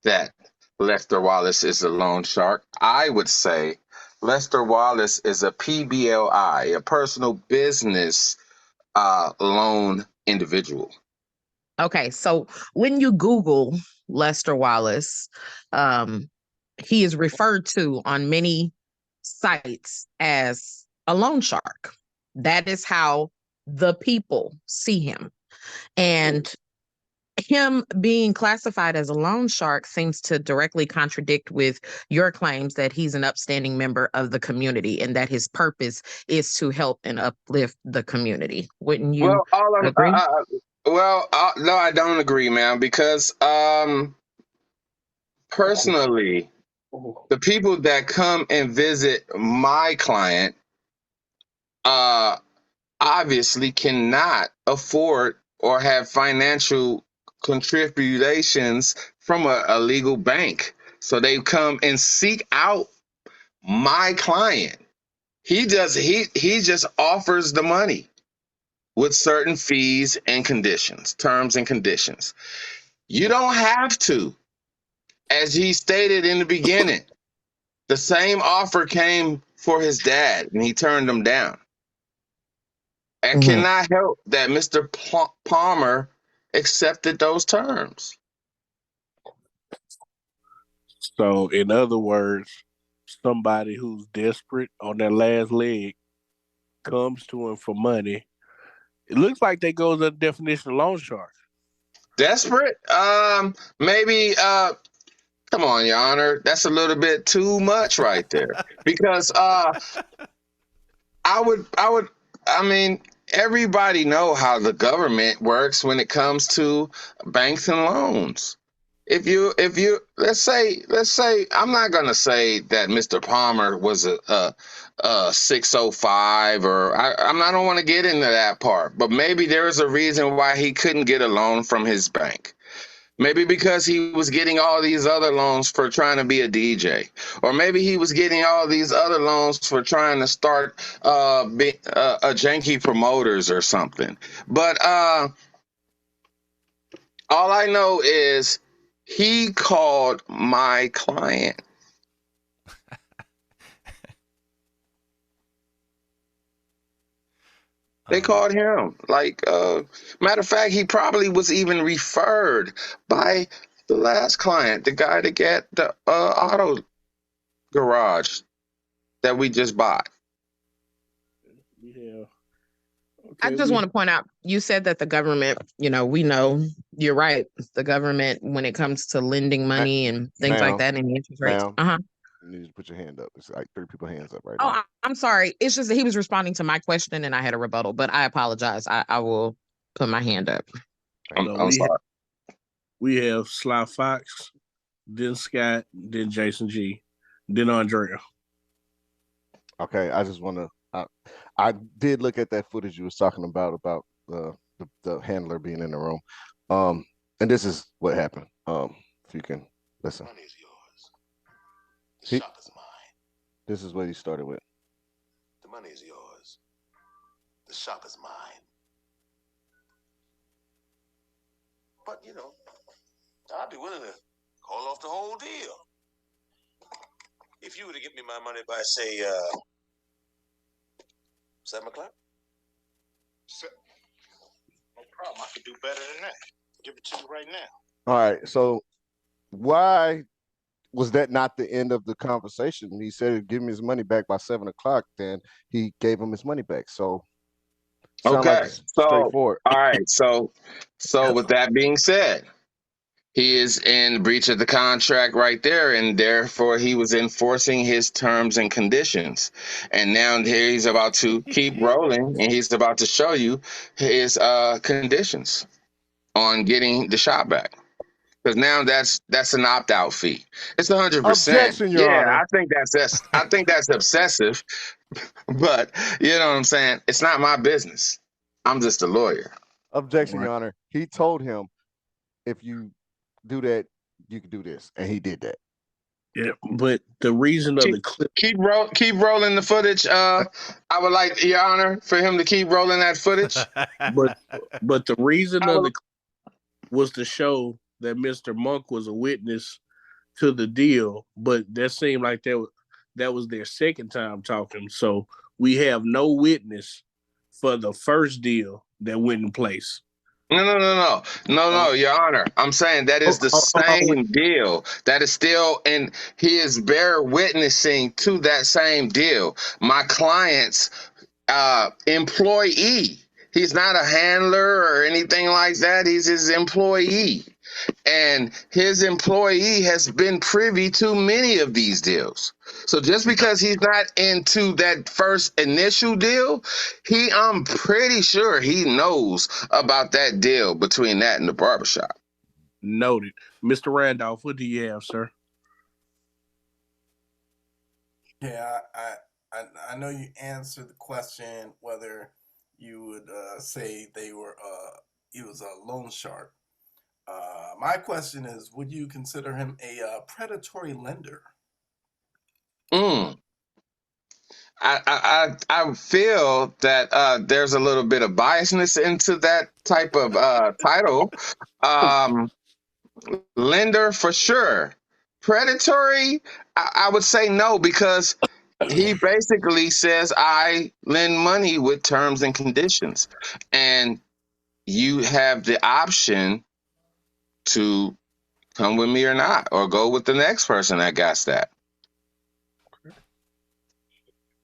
that Lester Wallace is a loan shark. I would say Lester Wallace is a PBLI, a personal business loan individual. Okay, so when you Google Lester Wallace, he is referred to on many sites as a loan shark. That is how the people see him. And him being classified as a loan shark seems to directly contradict with your claims that he's an upstanding member of the community and that his purpose is to help and uplift the community. Wouldn't you agree? No, I don't agree, man, because personally, the people that come and visit my client obviously cannot afford or have financial contributions from a legal bank. So they come and seek out my client. He just offers the money with certain fees and conditions, terms and conditions. You don't have to. As he stated in the beginning, the same offer came for his dad and he turned him down. I cannot help that Mr. Palmer accepted those terms. So, in other words, somebody who's desperate on their last leg comes to him for money. It looks like they go to the definition of loan shark. Desperate? Maybe. Come on, Your Honor. That's a little bit too much right there. Because I mean, everybody know how the government works when it comes to banks and loans. If you let's say I'm not gonna say that Mr. Palmer was a 605 or I don't want to get into that part, but maybe there is a reason why he couldn't get a loan from his bank. Maybe because he was getting all these other loans for trying to be a DJ, or maybe he was getting all these other loans for trying to start a janky promoters or something. But all I know is he called my client. They called him. Like, matter of fact, he probably was even referred by the last client, the guy that got the auto garage that we just bought. Yeah. I just want to point out, you said that the government, we know you're right. The government, when it comes to lending money and things like that, and interest rates. You need to put your hand up. It's like 3 people hands up right now. Oh, I'm sorry. It's just that he was responding to my question and I had a rebuttal, but I apologize. I will put my hand up. I'm sorry. We have SlyFox, then Scott, then Jason G, then Andrea. Okay, I just want to. I did look at that footage you was talking about the handler being in the room, and this is what happened. If you can listen. The money is yours. The shop is mine. This is what he started with. The money is yours. The shop is mine. But I'd be willing to call off the whole deal if you were to give me my money by, say, 7 o'clock. No problem. I could do better than that. Give it to you right now. All right. So why was that not the end of the conversation? He said, give me his money back by 7 o'clock. Then he gave him his money back. So okay. Like straightforward. All right. So with that being said, he is in breach of the contract right there, and therefore he was enforcing his terms and conditions. And now here he's about to keep rolling, and he's about to show you his conditions on getting the shot back. Because now that's an opt-out fee. It's 100%. Objection, Your Yeah, Honor. I think that's obsessive, but you know what I'm saying? It's not my business. I'm just a lawyer. Objection, Right. Your Honor. He told him, if you do that, you can do this, and he did that. Yeah, but the reason of the clip. Keep rolling the footage. I would like, Your Honor, for him to keep rolling that footage. But the reason of the clip was to show that Mr. Monk was a witness to the deal, but that seemed like that was their second time talking. So we have no witness for the first deal that went in place. No, Your Honor. I'm saying that is the Wait. same deal. That is still, and he is bear witnessing to that same deal. My client's employee. He's not a handler or anything like that. He's his employee. And his employee has been privy to many of these deals. So just because he's not into that first initial deal, I'm pretty sure he knows about that deal between that and the barbershop. Noted. Mr. Randolph, what do you have, sir? Yeah, I know you answered the question whether you would say he was a loan shark. My question is, would you consider him a predatory lender? I feel that there's a little bit of biasness into that type of title. Lender for sure. Predatory, I would say no, because he basically says I lend money with terms and conditions, and you have the option to come with me or not, or go with the next person that got that.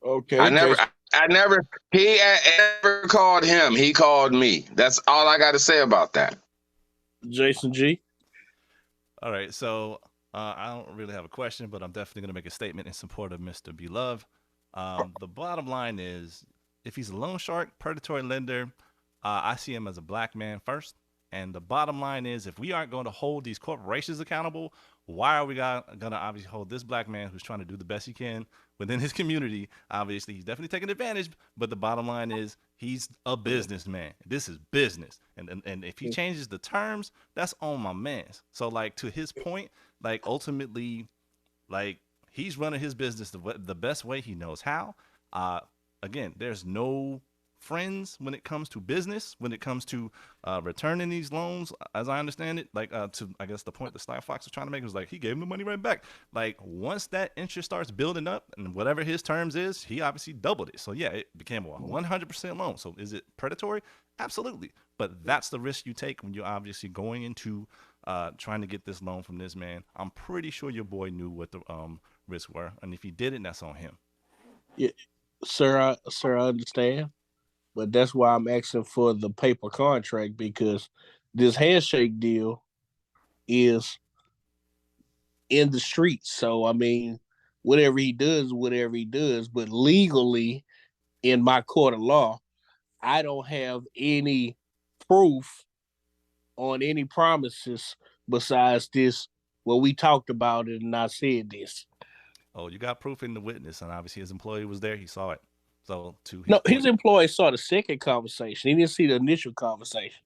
Okay. I never, he ever called him. He called me. That's all I got to say about that. Jason G. All right, so I don't really have a question, but I'm definitely going to make a statement in support of Mr. Beloved. The bottom line is, if he's a loan shark, predatory lender, I see him as a black man first. And the bottom line is, if we aren't going to hold these corporations accountable, why are we going to obviously hold this black man who's trying to do the best he can within his community? Obviously, he's definitely taking advantage, but the bottom line is he's a businessman. This is business. And if he changes the terms, that's on my man's. So, like, to his point, like, ultimately, like, he's running his business the best way he knows how. Again, there's no friends when it comes to business, when it comes to returning these loans, as I understand it. Like, to, I guess, the point that SlyFox was trying to make was like, he gave him the money right back. Like, once that interest starts building up, and whatever his terms is, he obviously doubled it. So yeah, it became a 100% loan. So is it predatory? Absolutely. But that's the risk you take when you're obviously going into trying to get this loan from this man. I'm pretty sure your boy knew what the risks were, and if he didn't, that's on him. Yeah, sir, I understand. But that's why I'm asking for the paper contract, because this handshake deal is in the streets. So, I mean, whatever he does. But legally, in my court of law, I don't have any proof on any promises besides this. Well, we talked about it and I said this. Oh, you got proof in the witness, and obviously his employee was there. He saw it. So his employee saw the second conversation. He didn't see the initial conversation.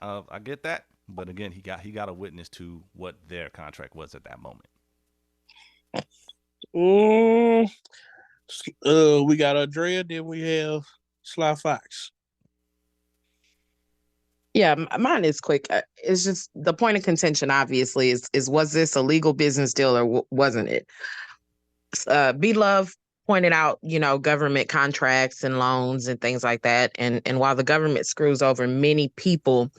I get that, but again, he got a witness to what their contract was at that moment. We got Andrea, then we have SlyFox. Yeah, mine is quick. It's just the point of contention, obviously, is was this a legal business deal or wasn't it? Beloved pointed out, government contracts and loans and things like that. And while the government screws over many people,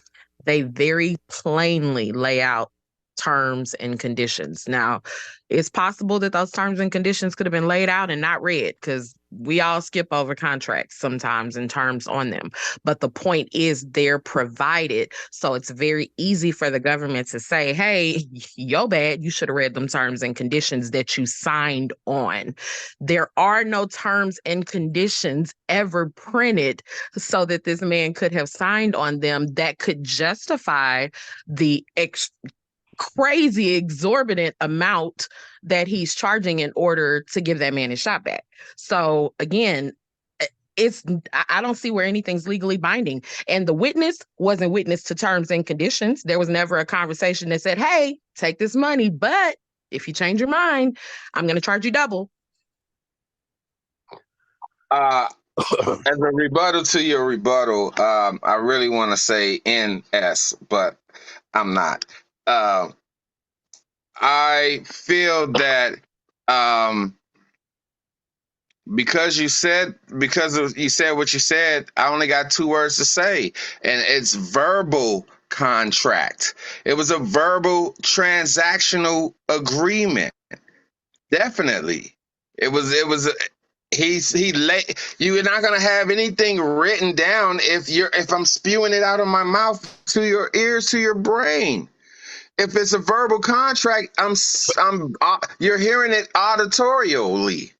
they very plainly lay out terms and conditions. Now, it's possible that those terms and conditions could have been laid out and not read, because we all skip over contracts sometimes and terms on them. But the point is they're provided. So it's very easy for the government to say, hey, yo bad, you should have read them terms and conditions that you signed on. There are no terms and conditions ever printed so that this man could have signed on them that could justify the crazy exorbitant amount that he's charging in order to give that man his shot back. So again, I don't see where anything's legally binding. And the witness wasn't witness to terms and conditions. There was never a conversation that said, hey, take this money, but if you change your mind, I'm going to charge you double. As a rebuttal to your rebuttal, I really want to say NS, but I'm not. I feel that because you said what you said, I only got 2 words to say, and it's verbal contract. It was a verbal transactional agreement. Definitely, it was. You're not gonna have anything written down if I'm spewing it out of my mouth to your ears, to your brain. If it's a verbal contract, you're hearing it auditorially.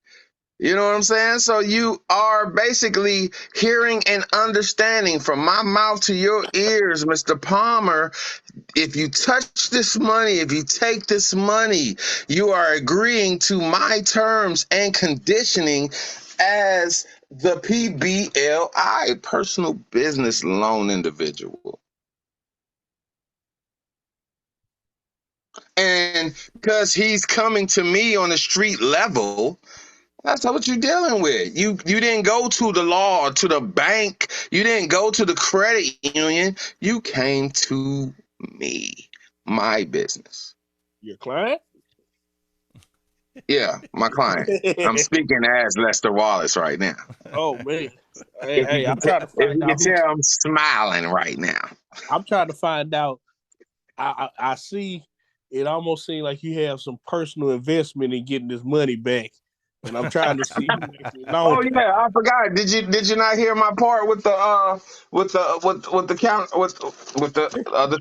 You know what I'm saying? So you are basically hearing and understanding from my mouth to your ears, Mr. Palmer. If you touch this money, if you take this money, you are agreeing to my terms and conditioning as the PBLI, personal business loan individual. And because he's coming to me on a street level, that's what you're dealing with. You didn't go to the law or to the bank. You didn't go to the credit union. You came to me, my business. Your client? Yeah, my client. I'm speaking as Lester Wallace right now. Oh man. Hey, I'm trying to If find you out. can tell, I'm smiling right now. I'm trying to find out. I see it almost seems like you have some personal investment in getting this money back. And I'm trying to see who actually Oh loaned it. yeah, I forgot. Did you not hear my part with the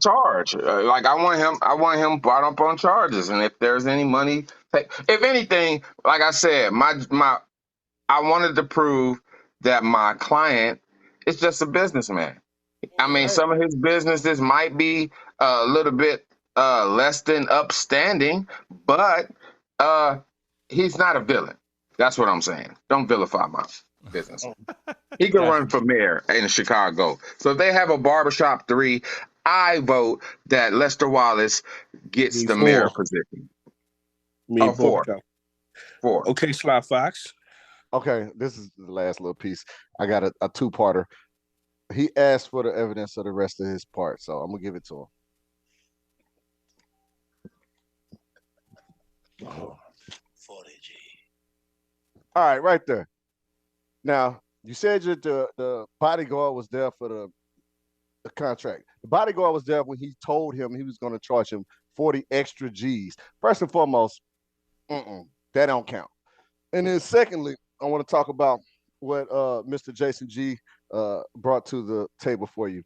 charge? Like I want him brought up on charges, and if there's any money, if anything, like I said, I wanted to prove that my client is just a businessman. I mean, some of his businesses might be a little bit less than upstanding, but he's not a villain. That's what I'm saying. Don't vilify my business. He can run for mayor in Chicago. So if they have a barbershop 3, I vote that Lester Wallace gets Me the 4. mayor position. Me 4. 4. Okay, SlyFox. Okay, this is the last little piece. I got a 2-parter. He asked for the evidence of the rest of his part, so I'm gonna give it to him. 40G. All right, right there. Now, you said the bodyguard was there for the contract. The bodyguard was there when he told him he was going to charge him 40 extra G's. First and foremost, that don't count. And then secondly, I want to talk about what Mr. Jason G brought to the table for you.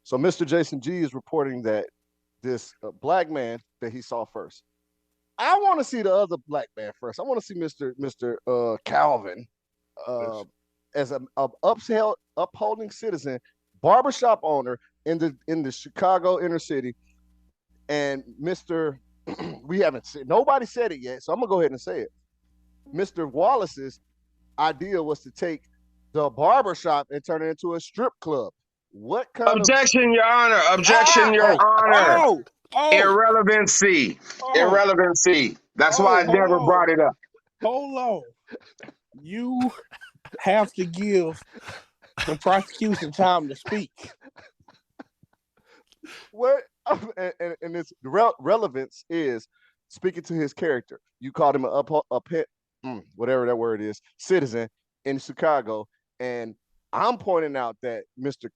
So Mr. Jason G is reporting that this black man that he saw first. I want to see the other black man first. I want to see Mr. Calvin as an upholding citizen, barbershop owner in the Chicago inner city. And Mr. we haven't said, nobody said it yet, so I'm gonna go ahead and say it. Mr. Wallace's idea was to take the barbershop and turn it into a strip club. What kind Objection, Your Honor. Objection, Your Honor. Irrelevancy. Irrelevancy. That's why I never brought it up. Hold on. You have to give the prosecution time to speak. What? And its relevance is speaking to his character. You called him a pet, whatever that word is, citizen in Chicago, and I'm pointing out that Mr.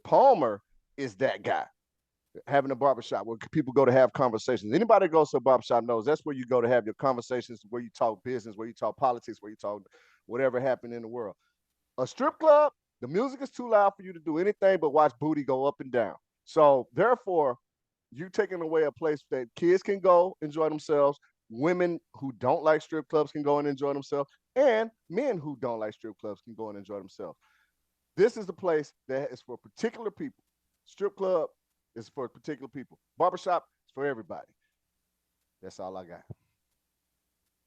Palmer is that guy, having a barbershop where people go to have conversations. Anybody that goes to a barbershop knows that's where you go to have your conversations, where you talk business, where you talk politics, where you talk whatever happened in the world. A strip club, the music is too loud for you to do anything but watch booty go up and down. So therefore, you taking away a place that kids can go enjoy themselves, women who don't like strip clubs can go and enjoy themselves, and men who don't like strip clubs can go and enjoy themselves. This is the place that is for particular people. Strip club is for particular people. Barbershop is for everybody. That's all I got.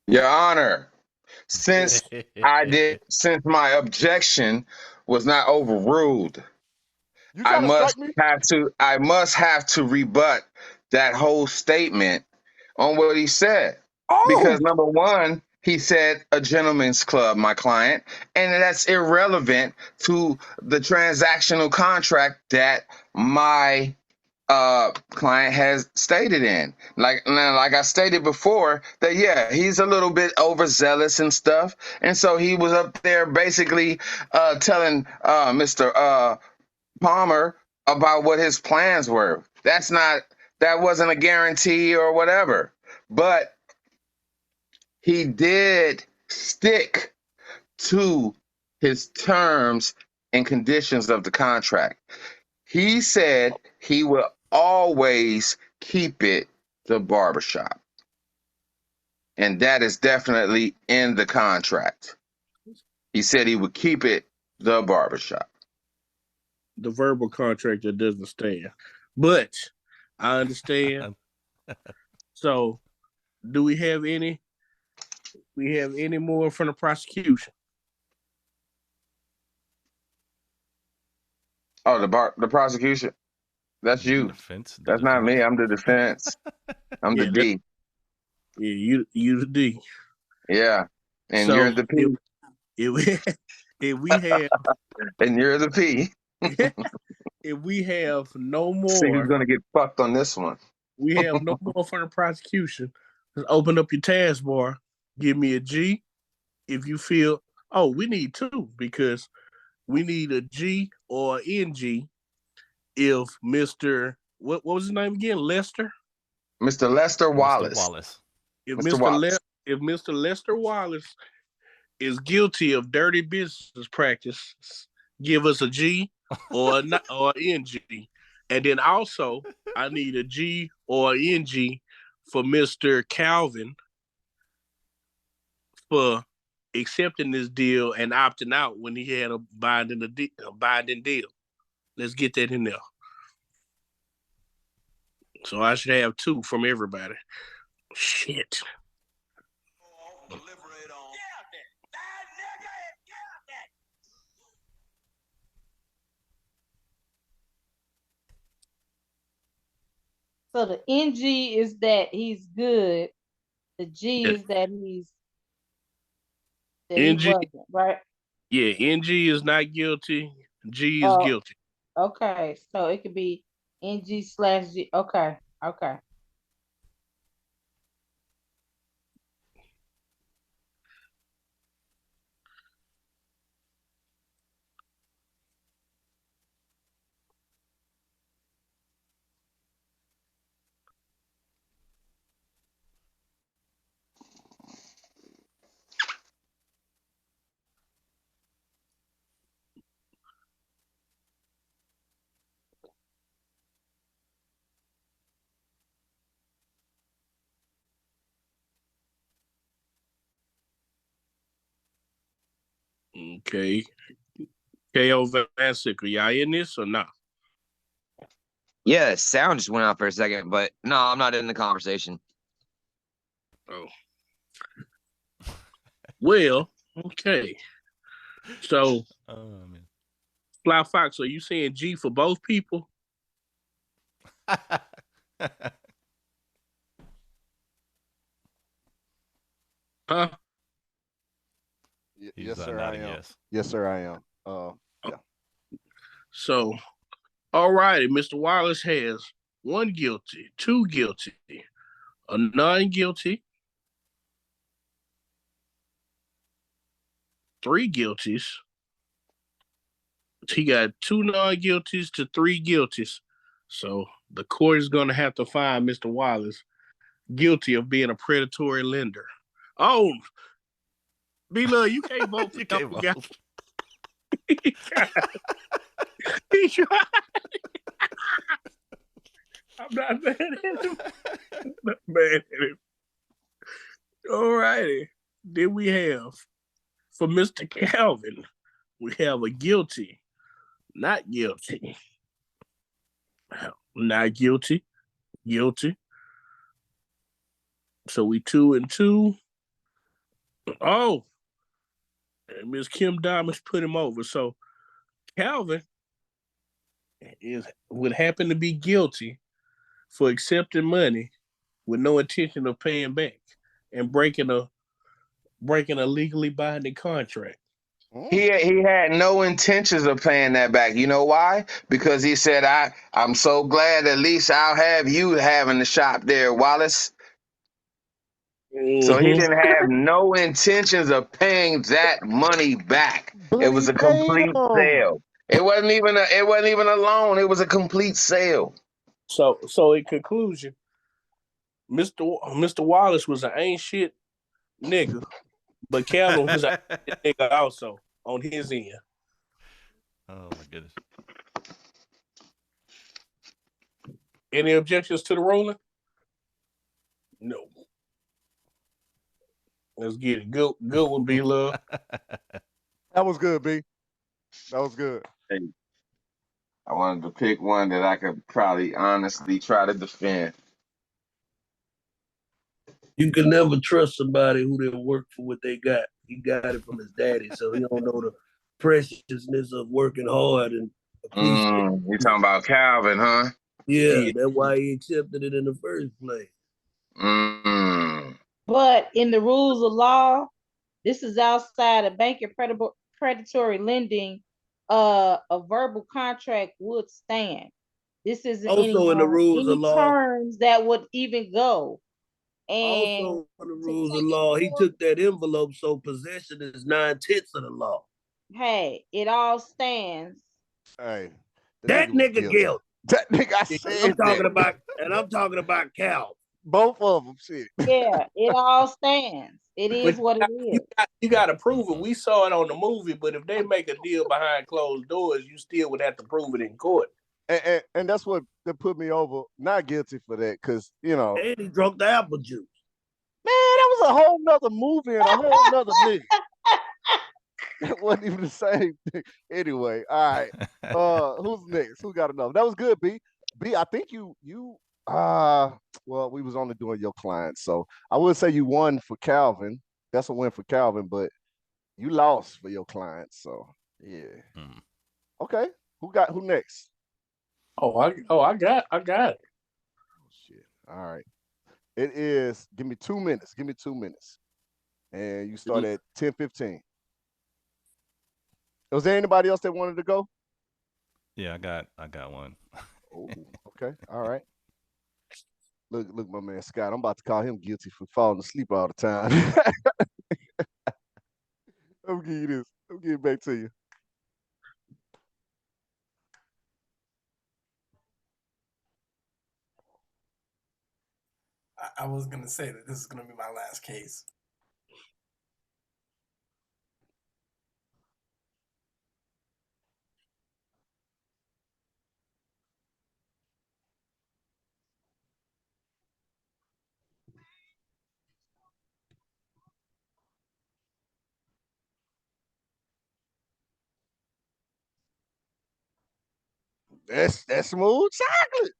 Your Honor, since since my objection was not overruled, You trying to strike me? I must have to rebut that whole statement on what he said. Because number one, he said a gentleman's club, my client, and that's irrelevant to the transactional contract that my client has stated in. Like I stated before, that yeah, he's a little bit overzealous and stuff. And so he was up there basically telling Mr. Palmer about what his plans were. That wasn't a guarantee or whatever. But he did stick to his terms and conditions of the contract. He said he will always keep it the barbershop. And that is definitely in the contract. He said he would keep it the barbershop. The verbal contract that doesn't stand. But I understand. So do we have any more from the prosecution? Oh, the prosecution? That's you. Defense. That's not me. I'm the defense. I'm the D. Yeah, you the D. Yeah. And So you're the P. If we have and you're the P. if we have no See who's more, gonna get fucked on this one. we have no more from the prosecution. Just open up your taskbar, give me a G. If you feel, we need two because we need a G or NG. If Mr. What was his name again? Lester? Mr. Lester Wallace. Mr. Wallace. If Mr. Wallace. If Mr. Lester Wallace is guilty of dirty business practice, give us a G or NG. And then also, I need a G or NG for Mr. Calvin for accepting this deal and opting out when he had a binding deal. Let's get that in there. So I should have two from everybody. Shit. So the NG is that he's good. The G is that he wasn't, right? Yeah, NG is not guilty. G is guilty. Okay, so it could be NG/G. Okay. Okay. KO Van Sickle, y'all in this or not? Yeah, sound just went out for a second, but no, I'm not in the conversation. Oh. Well, okay. So, SlyFox, are you saying G for both people? Huh? Yes, sir, I am. Yes, sir, I am. Yeah. So, all righty, Mr. Wallace has one guilty, two guilty, a non-guilty, three guilties. He got two non-guilties to three guilties. So the court is going to have to find Mr. Wallace guilty of being a predatory lender. Oh, B-Love, you can't vote for You can't no guy. vote. He tried. I'm not mad at him. I'm not mad at him. All righty. Then we have, for Mr. Calvin, we have a guilty, not guilty, not guilty, guilty. So we 2-2. Oh, and Miss Kim Diamonds put him over. So Calvin would happen to be guilty for accepting money with no intention of paying back and breaking a legally binding contract. He had no intentions of paying that back. You know why? Because he said, I'm so glad at least I'll have you having the shop there, Wallace. So he didn't have no intentions of paying that money back. But It was he a paid complete him. sale. It wasn't even a loan. It was a complete sale. So in conclusion, Mr. Wallace was an ain't shit nigga, but Calvin was an ain't shit nigga also on his end. Oh my goodness. Any objections to the ruling? No. Let's get it. Good one, B-Love. That was good, B. That was good. Hey, I wanted to pick one that I could probably honestly try to defend. You can never trust somebody who didn't work for what they got. He got it from his daddy, so he don't know the preciousness of working hard and appreciating. You talking about Calvin, huh? Yeah, that's why he accepted it in the first place. But in the rules of law, this is outside of bank and predatory lending. A verbal contract would stand. This isn't Also in the rules of any law. terms that would even go. And Also in the rules of law, he took that envelope, so possession is 9/10 of the law. Hey, it all stands. Hey, that nigga guilt. That nigga, I said I'm talking about Cal. Both of them, shit. Yeah, it all stands. It is what it is. You got to prove it. We saw it on the movie, but if they make a deal behind closed doors, you still would have to prove it in court. And that's what that put me over. Not guilty for that, because And he drunk the apple juice. Man, that was a whole nother movie and a whole nother nigga. It wasn't even the same thing. Anyway, all right. Who's next? Who got enough? That was good, B. B, I think you well, we was only doing your clients, so I would say you won for Calvin. That's a win for Calvin, but you lost for your clients. So yeah. Okay. Who next? I got it. Oh shit. All right. It is, give me 2 minutes. Give me 2 minutes. And you start at 10:15. Was there anybody else that wanted to go? Yeah, I got one. Oh, okay. All right. Look, my man Scott. I'm about to call him guilty for falling asleep all the time. I'm giving you this. I'm getting back to you. I was going to say that this is going to be my last case. That's smooth chocolate.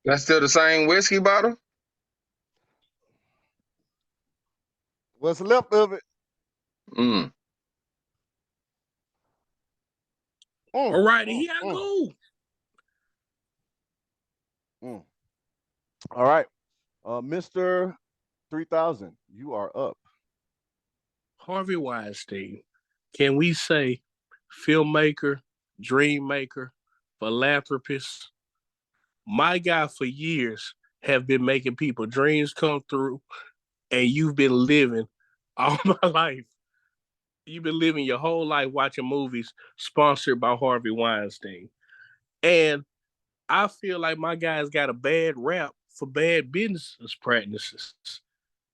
That's still the same whiskey bottle? What's left of it? All right, here I go. All right. Mr. 3000, you are up. Harvey Weinstein, can we say filmmaker, dream maker, philanthropist? My guy for years have been making people dreams come through, and you've been living all my life You've been living your whole life watching movies sponsored by Harvey Weinstein. And I feel like my guy's got a bad rap for bad business practices.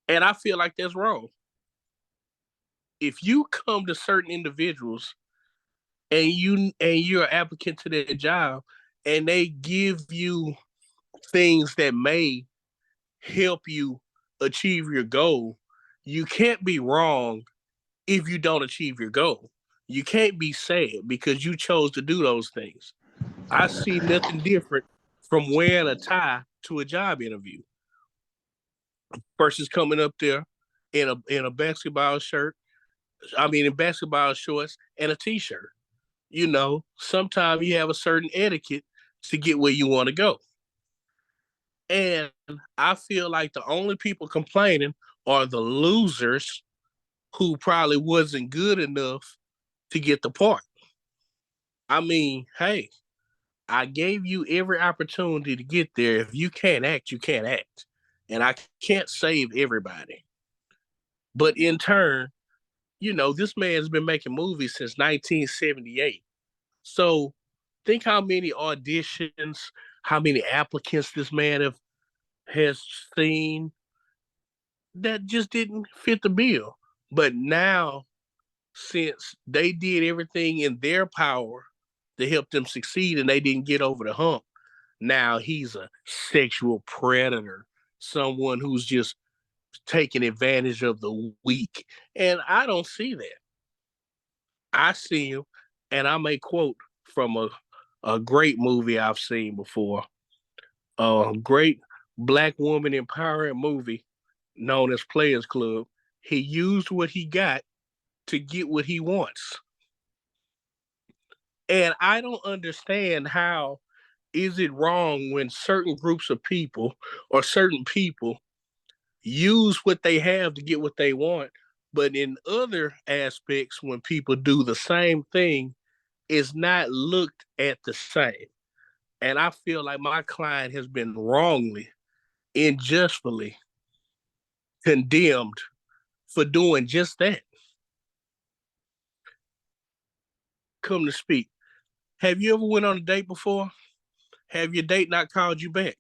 And I feel like that's wrong. If you come to certain individuals and you're an applicant to their job and they give you things that may help you achieve your goal, you can't be wrong if you don't achieve your goal. You can't be sad because you chose to do those things. I see nothing different from wearing a tie to a job interview versus coming up there in a basketball shirt. I mean, in basketball shorts and a t-shirt. You know, sometimes you have a certain etiquette to get where you want to go. And I feel like the only people complaining are the losers who probably wasn't good enough to get the part. I mean, hey, I gave you every opportunity to get there. If you can't act, you can't act. And I can't save everybody. But in turn, you know, this man's been making movies since 1978. So think how many auditions, how many applicants this man has seen that just didn't fit the bill. But now, since they did everything in their power to help them succeed and they didn't get over the hump, now he's a sexual predator, someone who's just taking advantage of the weak. And I don't see that. I see him, and I may quote from a great movie I've seen before, a great black woman empowering movie known as Players Club. He used what he got to get what he wants. And I don't understand how is it wrong when certain groups of people or certain people use what they have to get what they want, but in other aspects, when people do the same thing, it's not looked at the same. And I feel like my client has been wrongly, unjustly condemned for doing just that. Come to speak. Have you ever went on a date before? Have your date not called you back?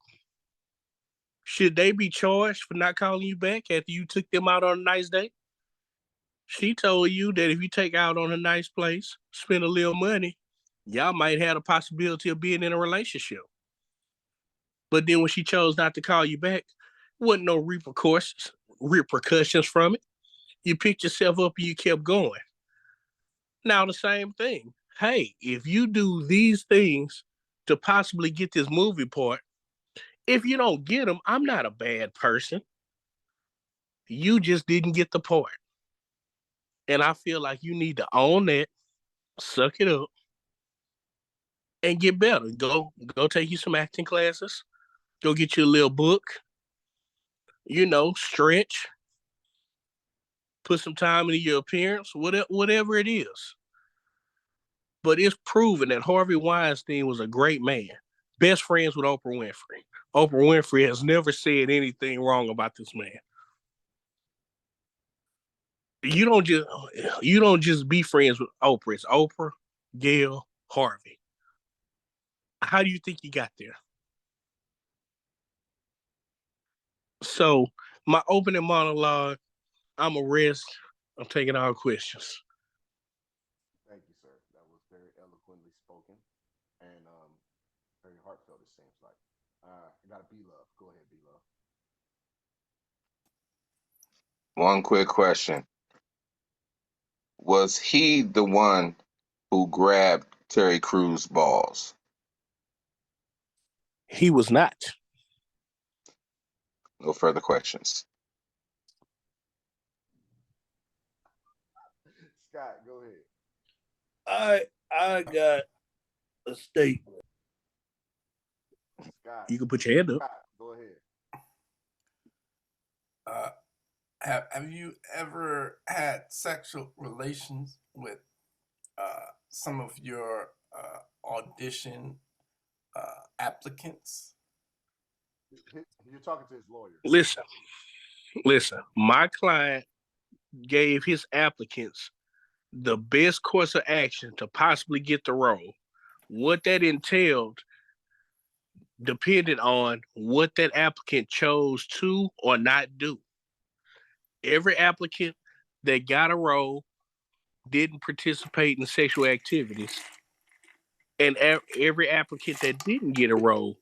Should they be charged for not calling you back after you took them out on a nice date? She told you that if you take out on a nice place, spend a little money, y'all might have a possibility of being in a relationship. But then when she chose not to call you back, wasn't no repercussions from it. You picked yourself up and you kept going. Now the same thing. Hey, if you do these things to possibly get this movie part, if you don't get them, I'm not a bad person. You just didn't get the part. And I feel like you need to own that, suck it up, and get better. Go take you some acting classes. Go get you a little book. You know, stretch. Put some time into your appearance, whatever it is. But it's proven that Harvey Weinstein was a great man. Best friends with Oprah Winfrey. Oprah Winfrey has never said anything wrong about this man. You don't just be friends with Oprah. It's Oprah, Gail, Harvey. How do you think you got there? So my opening monologue, I'm a rest. I'm taking all questions. Thank you, sir. That was very eloquently spoken and very heartfelt. It seems like. I got to be love. Go ahead, be love. One quick question. Was he the one who grabbed Terry Crews' balls? He was not. No further questions. Scott, go ahead. I got a statement. Scott, You can put your hand up. Scott, go ahead. Have you ever had sexual relations with some of your audition applicants? You're talking to his lawyer. Listen. My client gave his applicants the best course of action to possibly get the role. What that entailed depended on what that applicant chose to or not do. Every applicant that got a role didn't participate in sexual activities, and every applicant that didn't get a role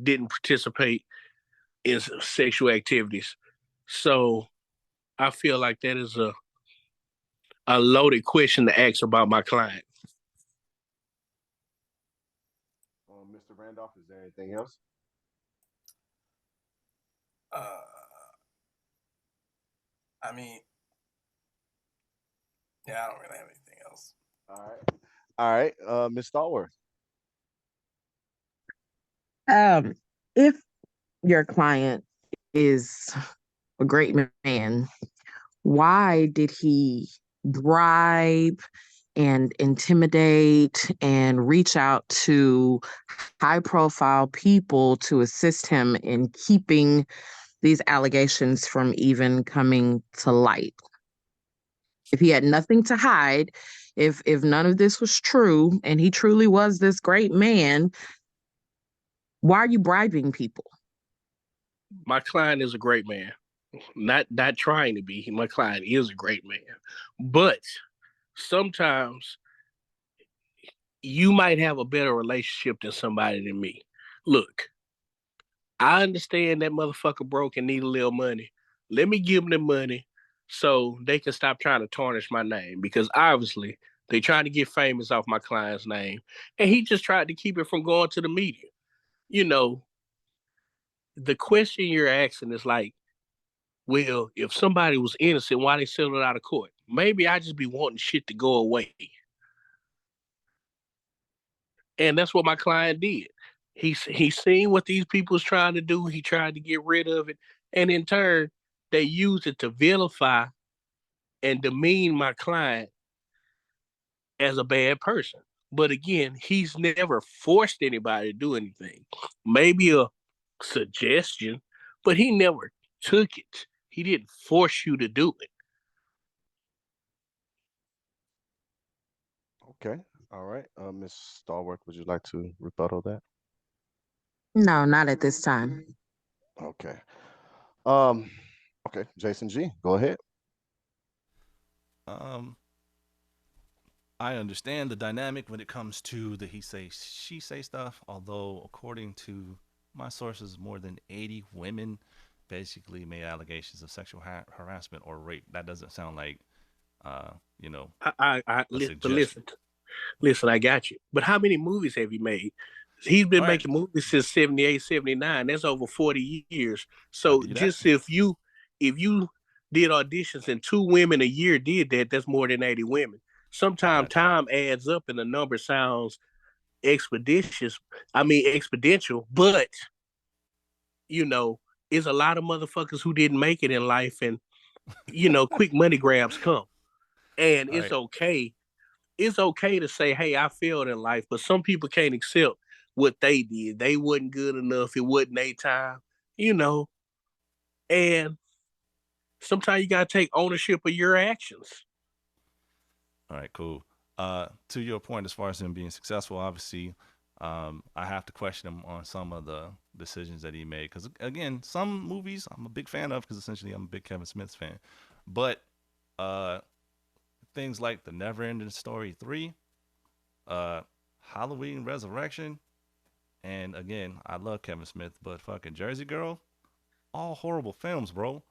didn't participate in sexual activities. So I feel like that is a loaded question to ask about my client. Mr. Randolph, is there anything else? I mean, yeah, I don't really have anything else. All right, Miss Stallworth. If your client is a great man, why did he bribe and intimidate and reach out to high profile people to assist him in keeping these allegations from even coming to light? If he had nothing to hide, if none of this was true and he truly was this great man, why are you bribing people? My client is a great man. Not trying to be. My client is a great man. But sometimes you might have a better relationship than somebody than me. Look, I understand that motherfucker broke and need a little money. Let me give them the money so they can stop trying to tarnish my name, because obviously they trying to get famous off my client's name, and he just tried to keep it from going to the media. You know, the question you're asking is like, well, if somebody was innocent, why they settled out of court? Maybe I just be wanting shit to go away. And that's what my client did. He seen what these people was trying to do. He tried to get rid of it. And in turn, they used it to vilify and demean my client as a bad person. But again, he's never forced anybody to do anything. Maybe a suggestion, but he never took it. He didn't force you to do it. Okay. All right. Miss Stallworth, would you like to rebuttal that? No, not at this time. Okay. Um, okay, Jason G, go ahead. I understand the dynamic when it comes to the he say she say stuff, although according to my sources, more than 80 women basically made allegations of sexual harassment or rape. That doesn't sound like you know, listen, I got you. But how many movies have you made? He's been All right. making movies since 78, 79. That's over 40 years. I So do that. just if you did auditions and 2 women a year did that, that's more than 80 women. Sometimes time adds up and the number sounds exponential, but you know, it's a lot of motherfuckers who didn't make it in life, and you know, quick money grabs come. And All it's right. okay. It's okay to say, hey, I failed in life, but some people can't accept what they did. They wasn't good enough. It wasn't their time, you know. And sometimes you gotta take ownership of your actions. All right, cool. To your point, as far as him being successful, obviously, I have to question him on some of the decisions that he made. Because again, some movies I'm a big fan of, because essentially I'm a big Kevin Smith fan. But things like The Never Ending Story 3, Halloween Resurrection, and again, I love Kevin Smith, but fucking Jersey Girl, all horrible films, bro.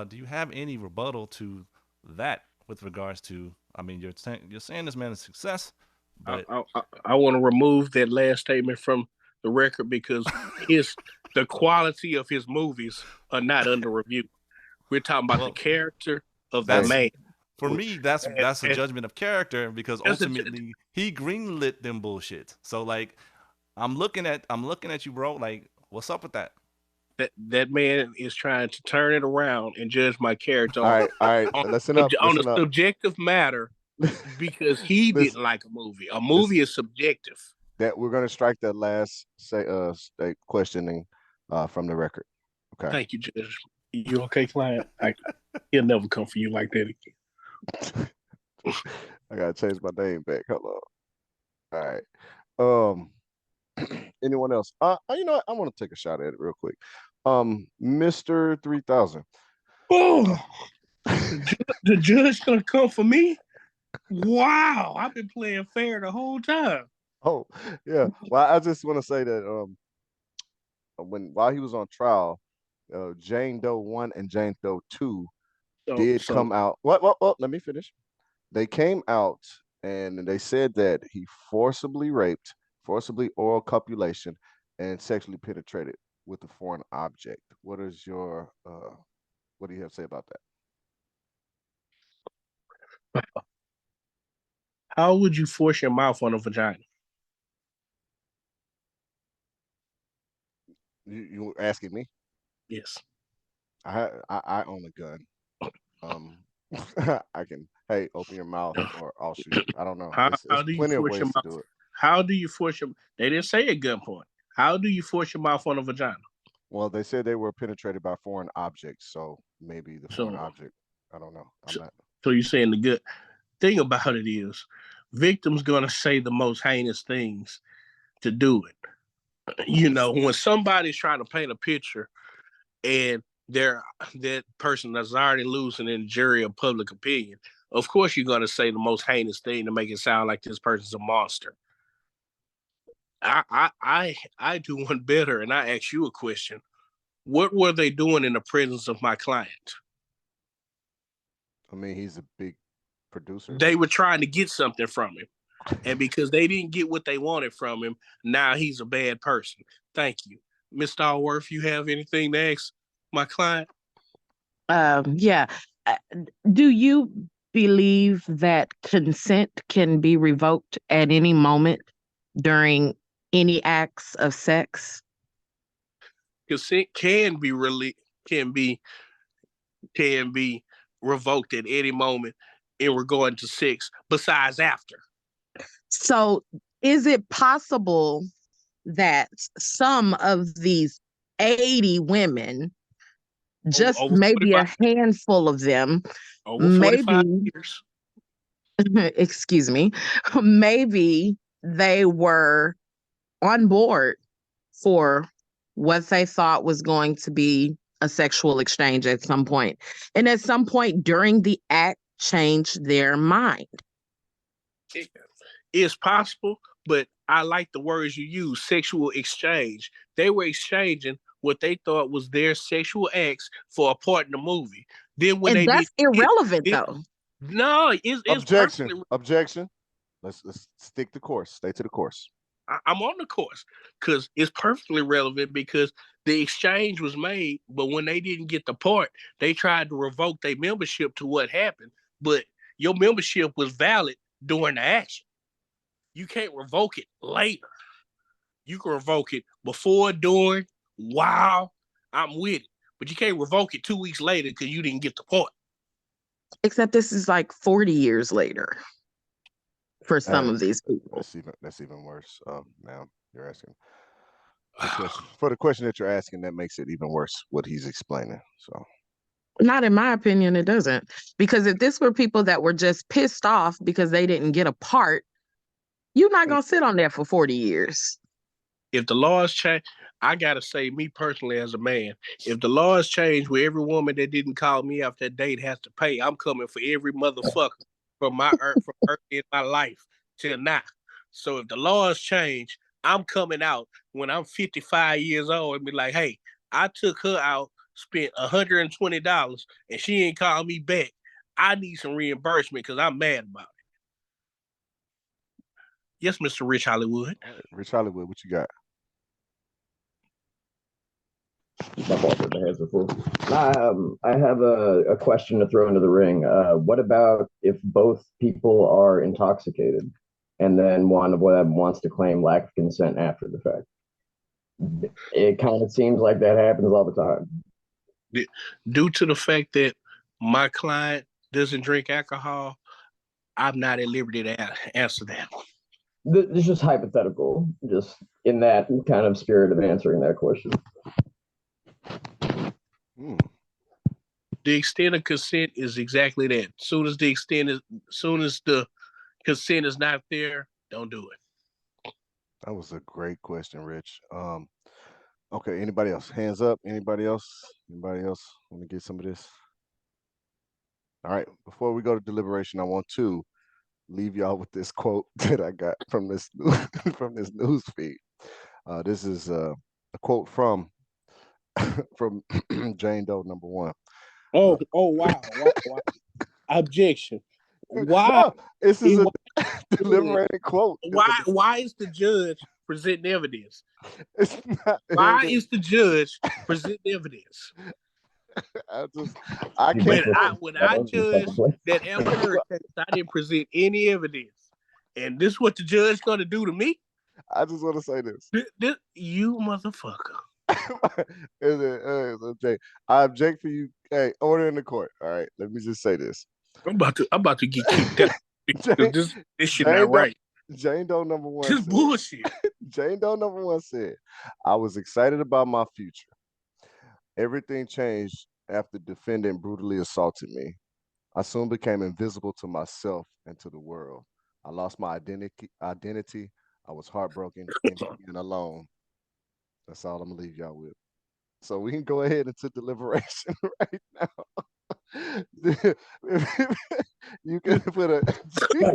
Do you have any rebuttal to that with regards to? I mean, you're saying this man is success, but I want to remove that last statement from the record, because the quality of his movies are not under review. We're talking about the character of the man. For me, that's a judgment of character, because ultimately he greenlit them bullshit. So like, I'm looking at you, bro. Like, what's up with that? That man is trying to turn it around and judge my character all right. Listen up. On a subjective matter, because he didn't like a movie. A movie is subjective. That we're gonna strike that last questioning from the record. Okay. Thank you, Judge. You okay, client? He'll never come for you like that again. I gotta change my name back. Hold on. All right. Anyone else? You know what? I want to take a shot at it real quick. Mr. 3000. Oh, the judge gonna come for me? Wow, I've been playing fair the whole time. Oh, yeah. Well, I just want to say that while he was on trial, Jane Doe 1 and Jane Doe 2 did come out. What? Let me finish. They came out and they said that he forcibly raped, forcibly oral copulation, and sexually penetrated with a foreign object. What do you have to say about that? How would you force your mouth on a vagina? You asking me? Yes. I own a gun. I can, hey, open your mouth or I'll shoot you. I don't know. How It's do you plenty of force your ways to mouth? do it. How do you force your? They didn't say at gunpoint. How do you force your mouth on a vagina? Well, they said they were penetrated by foreign objects, so maybe the foreign object. I don't know. I'm not. So you're saying the good thing about it is, victims gonna say the most heinous things to do it. You know, when somebody's trying to paint a picture and that person is already losing in jury of public opinion, of course you're gonna say the most heinous thing to make it sound like this person's a monster. I do one better, and I ask you a question. What were they doing in the presence of my client? I mean, he's a big producer. They were trying to get something from him. And because they didn't get what they wanted from him, now he's a bad person. Thank you. Ms. Allworth, you have anything to ask my client? Yeah. Do you believe that consent can be revoked at any moment during any acts of sex? Consent can be revoked at any moment in regard to sex, besides after. So is it possible that some of these 80 women, just over maybe a 45 handful of them, over 45 years, excuse me, maybe they were on board for what they thought was going to be a sexual exchange at some point, and at some point during the act changed their mind? It's possible, but I like the words you use, sexual exchange. They were exchanging what they thought was their sexual acts for a part in the movie. Then when and that's irrelevant, though. No, it's Objection. perfectly. Objection. Let's stick the course. Stay to the course. I'm on the course because it's perfectly relevant because the exchange was made, but when they didn't get the part, they tried to revoke their membership to what happened. But your membership was valid during the action. You can't revoke it later. You can revoke it before, during, while. I'm with it. But you can't revoke it 2 weeks later because you didn't get the part. Except this is like 40 years later for some of these people. That's even worse. Ma'am, you're asking for the question that you're asking. That makes it even worse. What he's explaining. So, not in my opinion, it doesn't. Because if this were people that were just pissed off because they didn't get a part, you're not gonna sit on there for 40 years. If the laws change, I gotta say, me personally as a man, if the laws change where every woman that didn't call me after that date has to pay, I'm coming for every motherfucker from early in my life till now. So if the laws change, I'm coming out when I'm 55 years old and be like, hey, I took her out, spent $120, and she ain't called me back. I need some reimbursement because I'm mad about it. Yes, Mr. Rich Hollywood. All right, Rich Hollywood, what you got? My fault that the hands are full. I have a question to throw into the ring. What about if both people are intoxicated and then one of them wants to claim lack of consent after the fact? It kind of seems like that happens all the time. Due to the fact that my client doesn't drink alcohol, I'm not at liberty to answer that. This is just hypothetical, just in that kind of spirit of answering that question. The extent of consent is exactly that. Soon as the consent is not there, don't do it. That was a great question, Rich. Okay, anybody else? Hands up. Anybody else? Anybody else want to get some of this? All right. Before we go to deliberation, I want to leave y'all with this quote that I got from this from this news feed. This is a quote from from Jane Doe number one. Wow. Objection. Why? No, this is a deliberated quote. Why is the judge presenting evidence? It's not. Why is the judge presenting evidence? I can't. When I judged that Amber Heard case, I didn't present any evidence, and this is what the judge gonna do to me. I just want to say this. You motherfucker. Okay. I object for you. Hey, order in the court. All right. Let me just say this. I'm about to get kicked out. This shit not right. Jane Doe number one. Just bullshit. Jane Doe number one said, "I was excited about my future. Everything changed after defendant brutally assaulted me. I soon became invisible to myself and to the world. I lost my identity. I was heartbroken and alone. That's all I'm gonna leave y'all with. So we can go ahead into deliberation right now. You can put a G,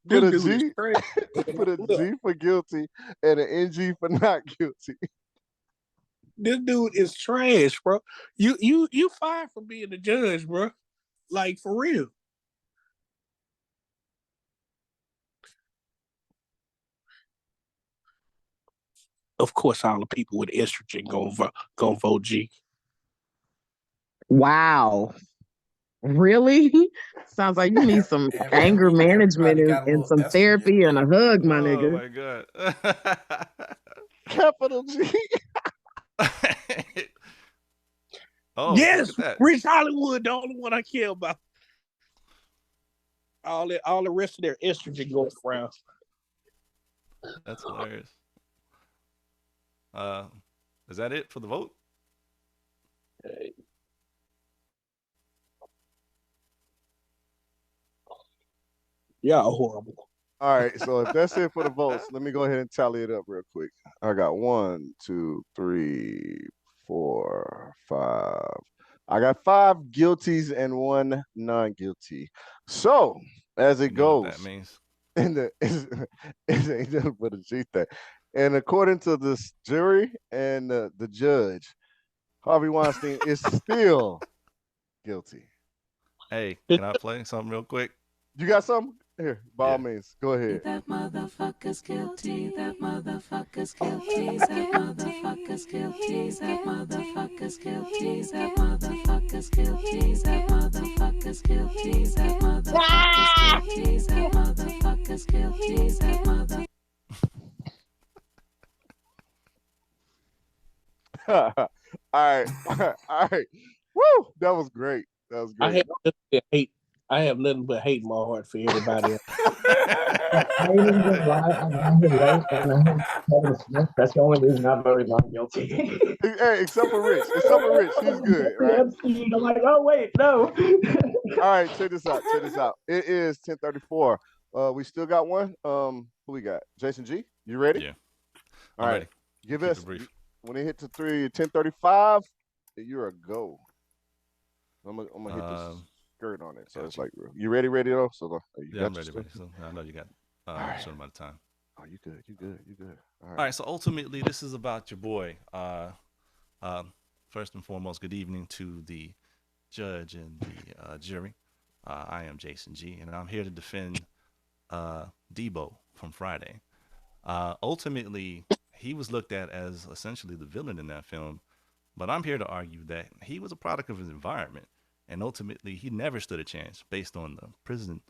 put a G for guilty and an NG for not guilty. This dude is trash, bro. You fired from being the judge, bro. Like, for real. Of course, all the people with estrogen gonna vote G. Wow. Really? Sounds like you need some anger management and some therapy and a hug, my nigga. Oh my God. Capital G. Oh, yes, Rich Hollywood, the only one I care about. All the rest of their estrogen going around. That's hilarious. Is that it for the vote? Y'all horrible. All right, so if that's it for the votes, let me go ahead and tally it up real quick. I got 1, 2, 3, 4, 5. I got 5 guilties and 1 non-guilty. So as it goes, that means it ain't nothing but a G thing. And according to this jury and the judge, Harvey Weinstein is still guilty. Hey, can I play something real quick? You got something? Here, by all means, go ahead. That motherfucker's guilty. That motherfucker's guilty. That motherfucker's guilty. That motherfucker's guilty. That motherfucker's guilty. That motherfucker's guilty. That motherfucker's guilty. That motherfucker's guilty. That mother. All right. Woo! That was great. That was great. I have nothing but hate in my heart for everybody else. I ain't even gonna lie, I'm not here late, and I heard Kevin Smith. That's the only reason I voted not guilty. Hey, except for Rich. He's good, right? I'm like, oh wait, no. All right, check this out. It is 10:34. We still got one. Who we got? Jason G. You ready? Yeah. All right. Give us when it hit to 10:35. You're a go. I'm gonna hit this skirt on it, so it's like, you ready though? So yeah, I'm ready. So I know you got a certain amount of time. Oh, you good. All right. So ultimately, this is about your boy. First and foremost, good evening to the judge and the jury. I am Jason G, and I'm here to defend Debo from Friday. Ultimately, he was looked at as essentially the villain in that film, but I'm here to argue that he was a product of his environment, and ultimately, he never stood a chance based on the prison,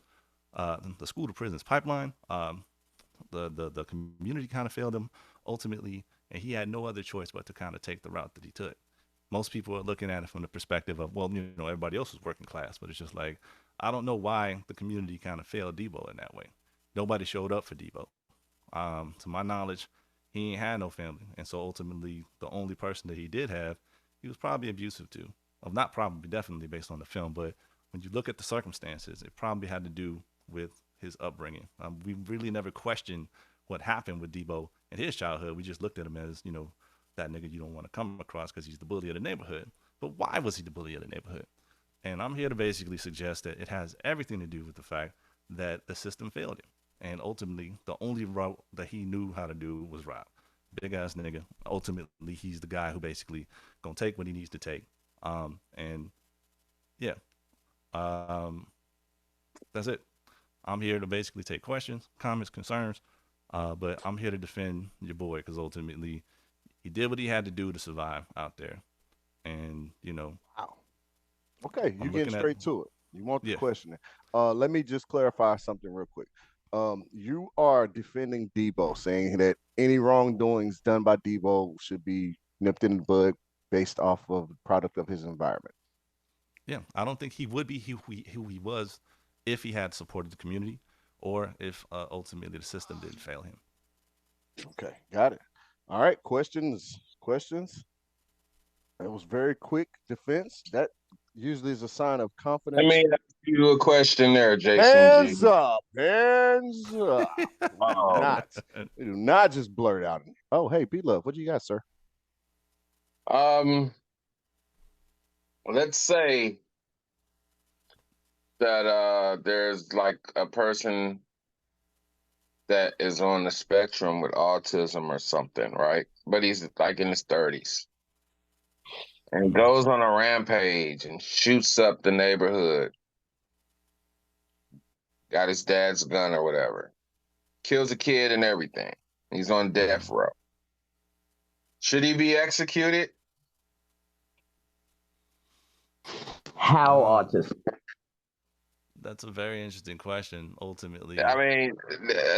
the school to prisons pipeline. The community kind of failed him ultimately, and he had no other choice but to kind of take the route that he took. Most people are looking at it from the perspective of, well, everybody else was working class, but it's just like, I don't know why the community kind of failed Debo in that way. Nobody showed up for Debo. To my knowledge, he ain't had no family, and so ultimately, the only person that he did have, he was probably abusive to. not probably, definitely based on the film, but when you look at the circumstances, it probably had to do with his upbringing. We really never questioned what happened with Debo in his childhood. We just looked at him as, that nigga you don't want to come across because he's the bully of the neighborhood. But why was he the bully of the neighborhood? And I'm here to basically suggest that it has everything to do with the fact that the system failed him. And ultimately, the only route that he knew how to do was rob. Big ass nigga. Ultimately, he's the guy who basically gonna take what he needs to take. And yeah, that's it. I'm here to basically take questions, comments, concerns, but I'm here to defend your boy because ultimately he did what he had to do to survive out there. And, Wow. Okay, you getting straight to it. You want the Yeah. question. Let me just clarify something real quick. You are defending Debo, saying that any wrongdoings done by Debo should be nipped in the bud based off of the product of his environment. Yeah, I don't think he would be who he was if he had supported the community or if ultimately the system didn't fail him. Okay, got it. All right, questions. That was very quick defense. That usually is a sign of confidence. Let me ask you a question there, Jason Hands G. up, hands up. Oh. We do not just blurt out. Oh, hey, B-Love, what do you got, sir? Let's say that there's like a person that is on the spectrum with autism or something, right? But he's like in his 30s and goes on a rampage and shoots up the neighborhood. Got his dad's gun or whatever. Kills a kid and everything. He's on death row. Should he be executed? How autistic? That's a very interesting question. Ultimately, I mean,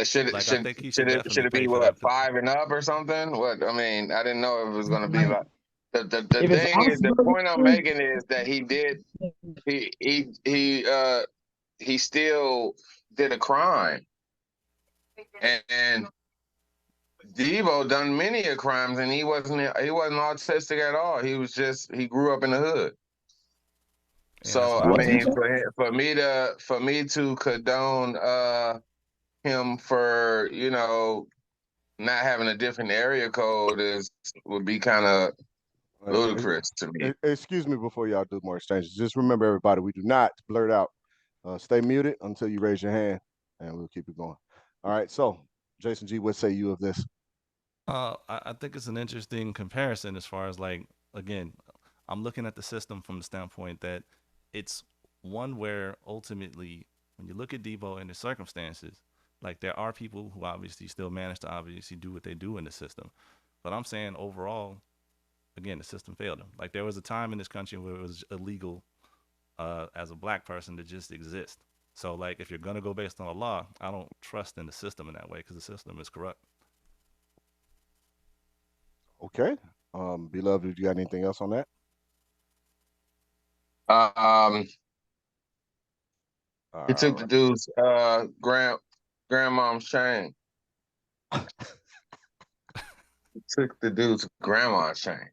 should I should think he should it definitely should it pay be for what, that. 5 and up or something? What, I mean, I didn't know if it was going to be like the If it's thing is, the point I'm absolutely- making is that he still did a crime, and Devo done many a crimes, and he wasn't autistic at all. He grew up in the hood. So I mean, for me to condone him for not having a different area code would be kind of ludicrous to me. Excuse me before y'all do more exchanges. Just remember, everybody, we do not blurt out. Stay muted until you raise your hand, and we'll keep it going. All right. So, Jason G, what say you of this? I think it's an interesting comparison as far as again, I'm looking at the system from the standpoint that it's one where ultimately, when you look at Debo and his circumstances, there are people who obviously still manage to obviously do what they do in the system. But I'm saying overall, again, the system failed him. There was a time in this country where it was illegal as a black person to just exist. So if you're gonna go based on a law, I don't trust in the system in that way because the system is corrupt. Okay. Beloved, do you got anything else on that? He took the dude's grandmom's chain. He took the dude's grandma's chain.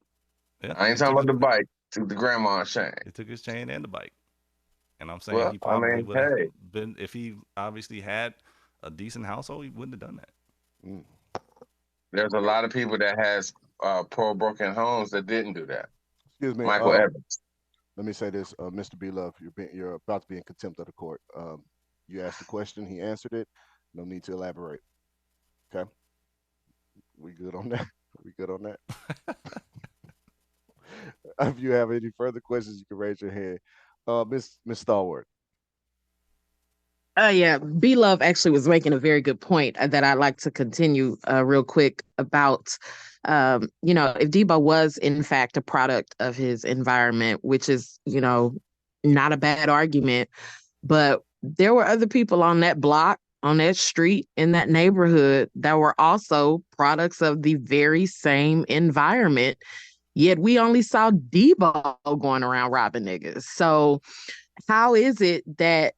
Yeah, I ain't talking about the bike. Took the grandma's chain. He took his chain and the bike. And I'm saying he probably would have been, if he obviously had a decent household, he wouldn't have done that. There's a lot of people that has poor broken homes that didn't do that. Excuse me, Michael Evans. Let me say this, Mr. B-Love, you're about to be in contempt of the court. You asked the question, he answered it. No need to elaborate. Okay, we good on that? We good on that? If you have any further questions, you can raise your hand. Miss Stalwart. Yeah, B Love actually was making a very good point that I'd like to continue real quick about, if Debo was in fact a product of his environment, which is, not a bad argument, but there were other people on that block, on that street, in that neighborhood that were also products of the very same environment. Yet we only saw Debo going around robbing niggas. So how is it that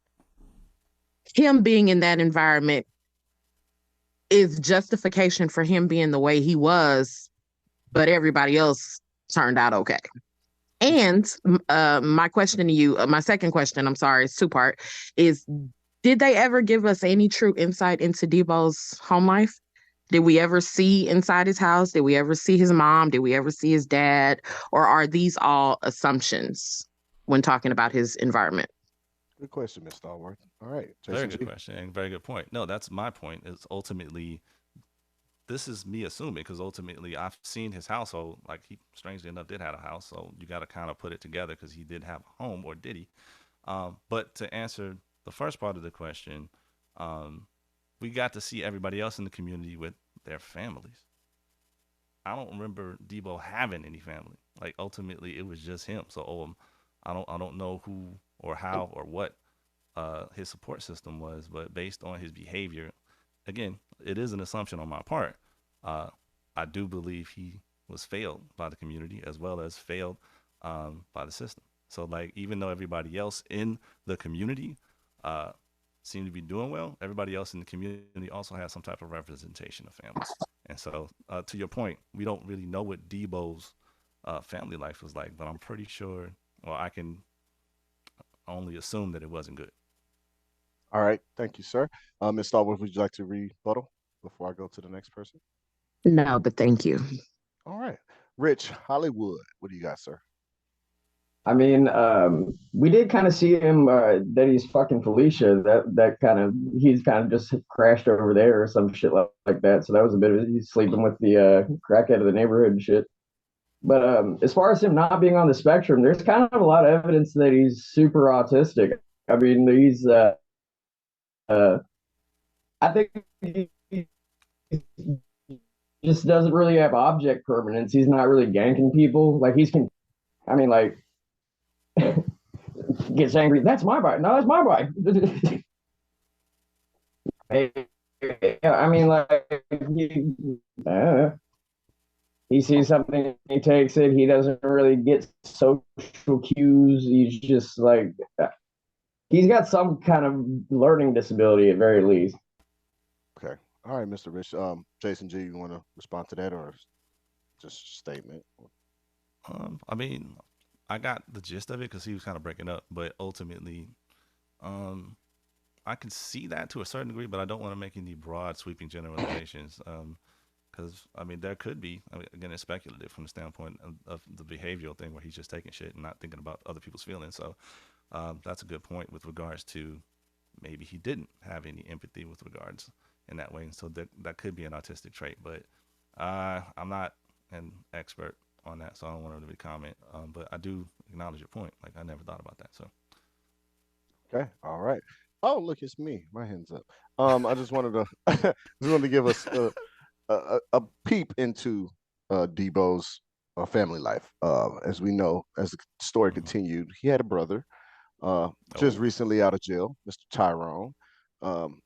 him being in that environment is justification for him being the way he was, but everybody else turned out okay? And my question to you, my second question, I'm sorry, it's two-part, is did they ever give us any true insight into Debo's home life? Did we ever see inside his house? Did we ever see his mom? Did we ever see his dad? Or are these all assumptions when talking about his environment? Good question, Miss Stallworth. All right, Very Jason good G. question and very good point. No, that's my point. Is ultimately this is me assuming because ultimately I've seen his household. Like he, strangely enough, did have a house, so you got to kind of put it together because he did have a home, or did he? But to answer the first part of the question, um, we got to see everybody else in the community with their families. I don't remember Debo having any family. Like ultimately, it was just him. So I don't know who or how or what his support system was, but based on his behavior, again, it is an assumption on my part. Uh, I do believe he was failed by the community as well as failed by the system. So, like, even though everybody else in the community uh, seemed to be doing well, everybody else in the community also has some type of representation of family. And so, to your point, we don't really know what Debo's family life was like, but I'm pretty sure, well, I can only assume that it wasn't good. All right, thank you, sir. Ms. Stallworth, would you like to rebuttal before I go to the next person? No, but thank you. All right, Rich Hollywood, what do you got, sir? I mean, we did kind of see him that he's fucking Felicia. That kind of he's kind of just crashed over there or some shit like that. So that was a bit of he's sleeping with the crackhead of the neighborhood and shit. But as far as him not being on the spectrum, there's kind of a lot of evidence that he's super autistic. I mean, he's uh, I think he just doesn't really have object permanence. He's not really ganking people. Like I mean, like gets angry. That's my bike. No, that's my bike. I mean, like he sees something, he takes it. He doesn't really get social cues. He's just like he's got some kind of learning disability at very least. Okay. All right, Mr. Rich. Jason G, you want to respond to that or just a statement? I mean, I got the gist of it because he was kind of breaking up, but ultimately, um, I can see that to a certain degree, but I don't want to make any broad, sweeping generalizations. Because I mean, there could be. I mean, again, it's speculative from the standpoint of the behavioral thing where he's just taking shit and not thinking about other people's feelings. So that's a good point with regards to maybe he didn't have any empathy with regards in that way, and so that could be an autistic trait. But I'm not an expert on that, so I don't want to really comment. But I do acknowledge your point. Like I never thought about that. So Okay. All right. Oh, look, it's me. My hands up. I just wanted to just wanted to give us a peep into Debo's family life. As we know, as the story continued, he had a brother just recently out of jail, Mr. Tyrone. Um,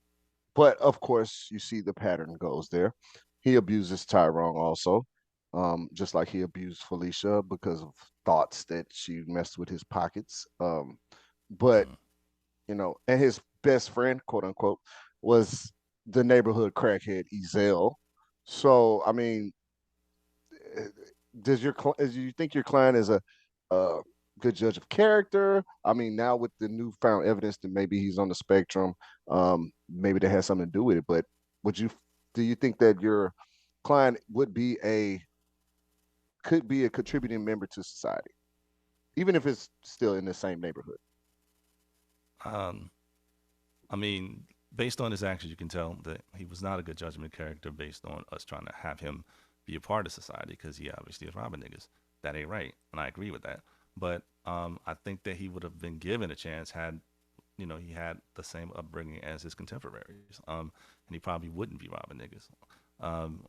but of course, you see the pattern goes there. He abuses Tyrone also, just like he abused Felicia because of thoughts that she messed with his pockets. But and his best friend, quote unquote, was the neighborhood crackhead Ezel. So, I mean, eh, do you think your client is a good judge of character? I mean, now with the newfound evidence that maybe he's on the spectrum, maybe that has something to do with it. But would you do you think that your client could be a contributing member to society, even if it's still in the same neighborhood? um, I mean, based on his actions, you can tell that he was not a good judgment of character based on us trying to have him be a part of society because he obviously is robbing niggas. That ain't right, and I agree with that. But I think that he would have been given a chance had he had the same upbringing as his contemporaries, and he probably wouldn't be robbing niggas um,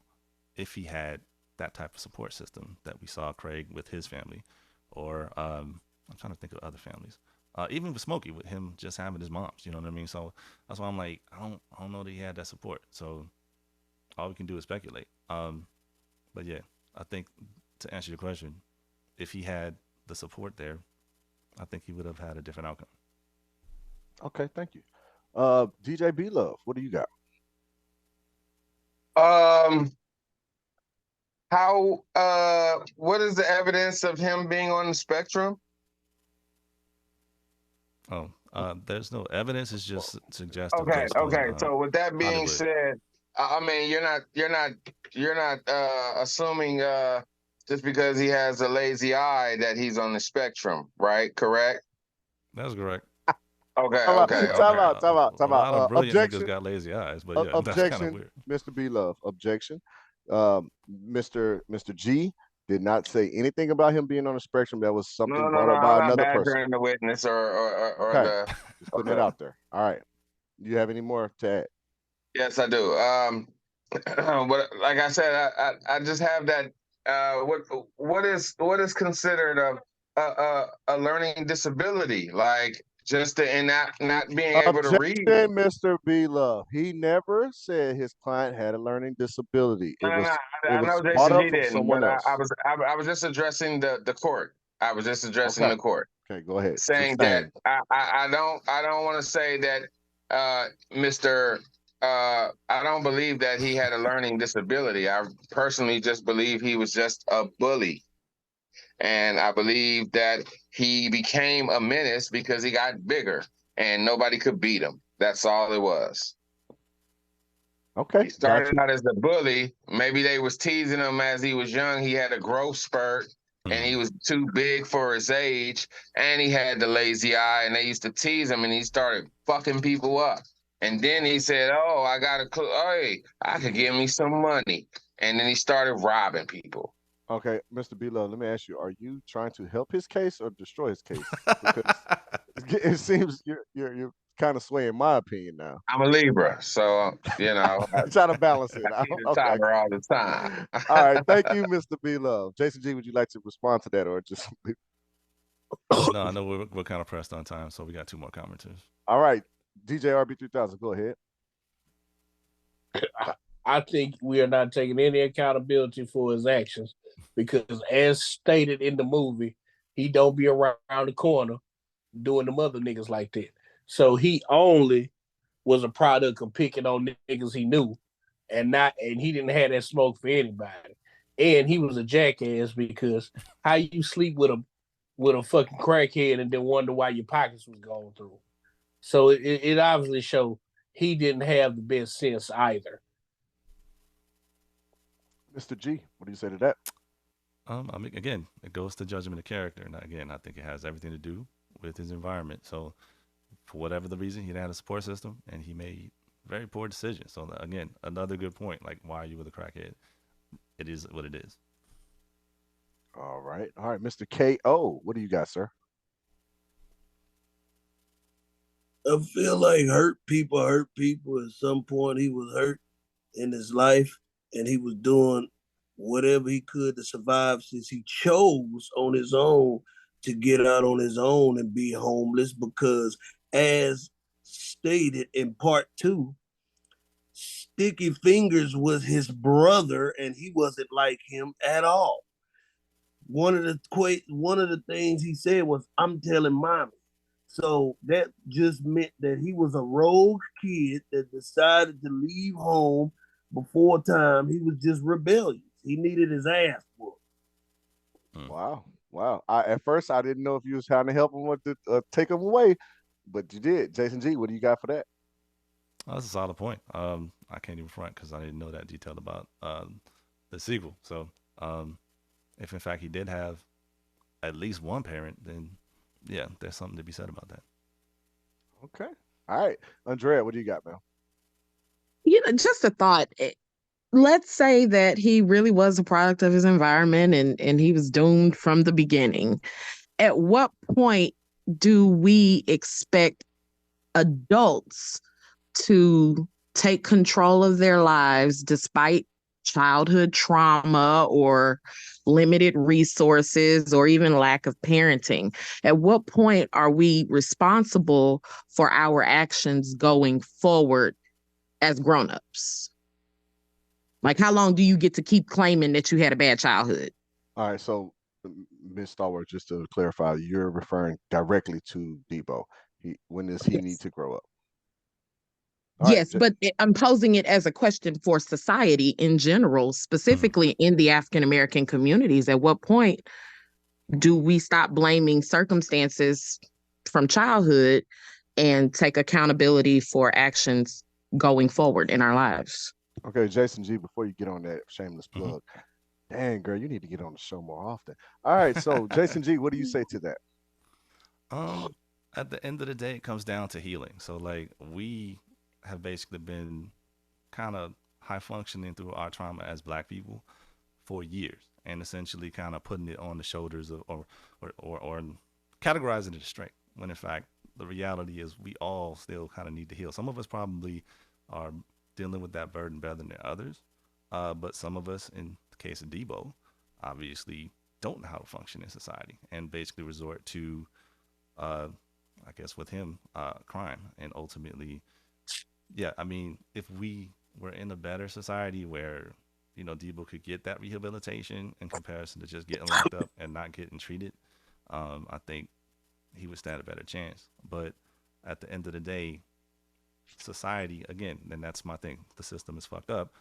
if he had that type of support system that we saw Craig with his family, or I'm trying to think of other families. Even with Smokey, with him just having his moms, you know what I mean. So that's why I'm like, I don't know that he had that support. So all we can do is speculate. But yeah, I think to answer your question, if he had the support there, I think he would have had a different outcome. Okay, thank you. DJ B Love, what do you got? Um, How? What is the evidence of him being on the spectrum? Oh, there's no evidence. It's just suggestive Okay, based okay. on So with that being Hollywood. said, I mean, you're not assuming just because he has a lazy eye that he's on the spectrum, right? Correct. That's correct. Okay, Time out, okay, time okay. out, time out, A time lot of out. brilliant niggas Objection, got lazy eyes, but yeah, that's kind of objection, weird. Mr. B Love. Objection. Mr. G did not say anything about him being on the spectrum. That was No, something no, brought no. up I'm by not another person. badgering the witness or Okay, the. just putting it Okay. out there. All right. Do you have any more to add? Yes, I do. But like I said, I just have that. What is considered a learning disability? Like just in not being able to read. Objection, Mr. B Love. He never said his client had a learning disability. No, no, It I know was brought Jason up G from didn't, someone but else. I was just addressing the court. I was just addressing Okay. the court, Okay, go ahead. saying that Sustain. I don't want to say that Mr. I don't believe that he had a learning disability. I personally just believe he was just a bully. And I believe that he became a menace because he got bigger and nobody could beat him. That's all it was. Okay. He started out as a bully. Maybe they was teasing him as he was young. He had a growth spurt and he was too big for his age. And he had the lazy eye and they used to tease him and he started fucking people up. And then he said, oh, I got a clue. Hey, I could give me some money. And then he started robbing people. Okay, Mr. B Love, let me ask you, are you trying to help his case or destroy his case? Because it seems you're kind of swaying my opinion now. I'm a Libra, so you know I Try to balance it out. need a Okay. timer all the time. All right. Thank you, Mr. B Love. Jason G, would you like to respond to that or just No, I know we're kind of pressed on time, so we got 2 more commenters. all right. DJ RB3000, go ahead. I think we are not taking any accountability for his actions because, as stated in the movie, he don't be around the corner doing them other niggas like that. So he only was a product of picking on niggas he knew, and he didn't have that smoke for anybody. And he was a jackass because how you sleep with a fucking crackhead and then wonder why your pockets was going through. So it obviously showed he didn't have the best sense either. Mr. G, what do you say to that? I mean, again, it goes to judgment of character. And again, I think it has everything to do with his environment. So, for whatever the reason, he didn't have a support system, and he made very poor decisions. So, again, another good point. Like, why are you with a crackhead? It is what it is. All right. All right, Mr. KO, what do you got, sir? I feel like hurt people. At some point, he was hurt in his life, and he was doing whatever he could to survive since he chose on his own to get out on his own and be homeless because, as stated in part 2, Sticky Fingers was his brother and he wasn't like him at all. One of the things he said was, I'm telling mommy. So that just meant that he was a rogue kid that decided to leave home before time. He was just rebellious. He needed his ass whooped. Wow. Wow. At first, I didn't know if you was trying to help him with take him away, but you did. Jason G, what do you got for that? Oh, that's a solid point. I can't even front because I didn't know that detail about the sequel. So, if in fact he did have at least one parent, then yeah, there's something to be said about that. Okay. All right. Andrea, what do you got, man? Just a thought. Let's say that he really was a product of his environment and he was doomed from the beginning. At what point do we expect adults to take control of their lives despite childhood trauma or limited resources or even lack of parenting? At what point are we responsible for our actions going forward as grown-ups? Like, how long do you get to keep claiming that you had a bad childhood? All right. So, Ms. Stallworth, just to clarify, you're referring directly to Debo. When does he need to grow up? All right, Yes, but I'm posing it as a question for society in general, specifically in the African American communities. At what point do we stop blaming circumstances from childhood and take accountability for actions going forward in our lives? okay, Jason G. Before you get on that shameless plug, dang girl, you need to get on the show more often. All right, so Jason G., what do you say to that? At the end of the day, it comes down to healing. So like we have basically been kind of high functioning through our trauma as Black people for years, and essentially kind of putting it on the shoulders of or categorizing it as strength. When in fact the reality is we all still kind of need to heal. Some of us probably are dealing with that burden better than others, but some of us, in the case of Debo, obviously don't know how to function in society and basically resort to I guess with him, crime. And ultimately, yeah, I mean, if we were in a better society where, Debo could get that rehabilitation in comparison to just getting locked up and not getting treated, I think he would stand a better chance. But at the end of the day, society, again, and that's my thing, the system is fucked up.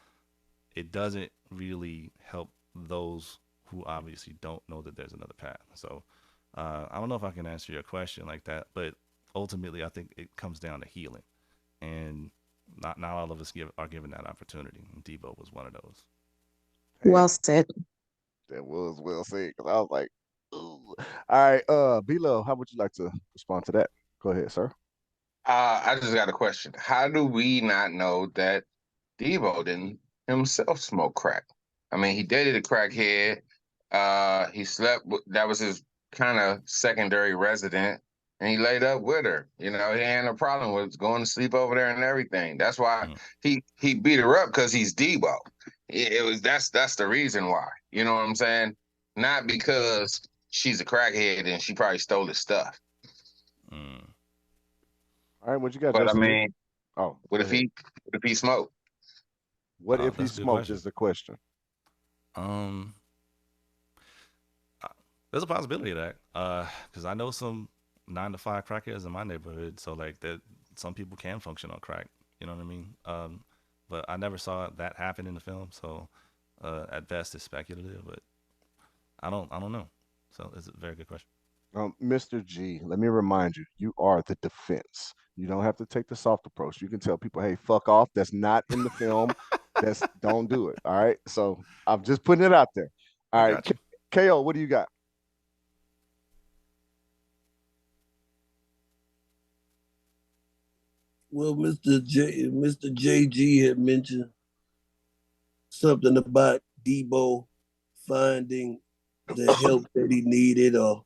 It doesn't really help those who obviously don't know that there's another path. So, I don't know if I can answer your question like that, but ultimately, I think it comes down to healing, and not all of us are given that opportunity. And Debo was one of those. Well said. That was well said. Because I was like, ooh. All right, B-Lo, how would you like to respond to that? Go ahead, sir. I just got a question. How do we not know that Debo didn't himself smoke crack? I mean, he dated a crackhead. He slept that was his kind of secondary resident, and he laid up with her. He had no problem with going to sleep over there and everything. That's why he beat her up, because he's Debo. That's the reason why. You know what I'm saying? Not because she's a crackhead and she probably stole his stuff. All right, what you got, But I Jason G? mean, Oh, what if he smoked? What if he That's a good smoked question. is the question. There's a possibility of that, because I know some 9 to 5 crackheads in my neighborhood. So like that, some people can function on crack. You know what I mean? But I never saw that happen in the film. So at best, it's speculative. But I don't know. So it's a very good question. Mr. G, let me remind you, you are the defense. You don't have to take the soft approach. You can tell people, hey, fuck off. That's not in the film. Don't do it. All right. So I'm just putting it out there. All right. KO, what do you got? Well, Mr. JG had mentioned something about Debo finding the help that he needed, or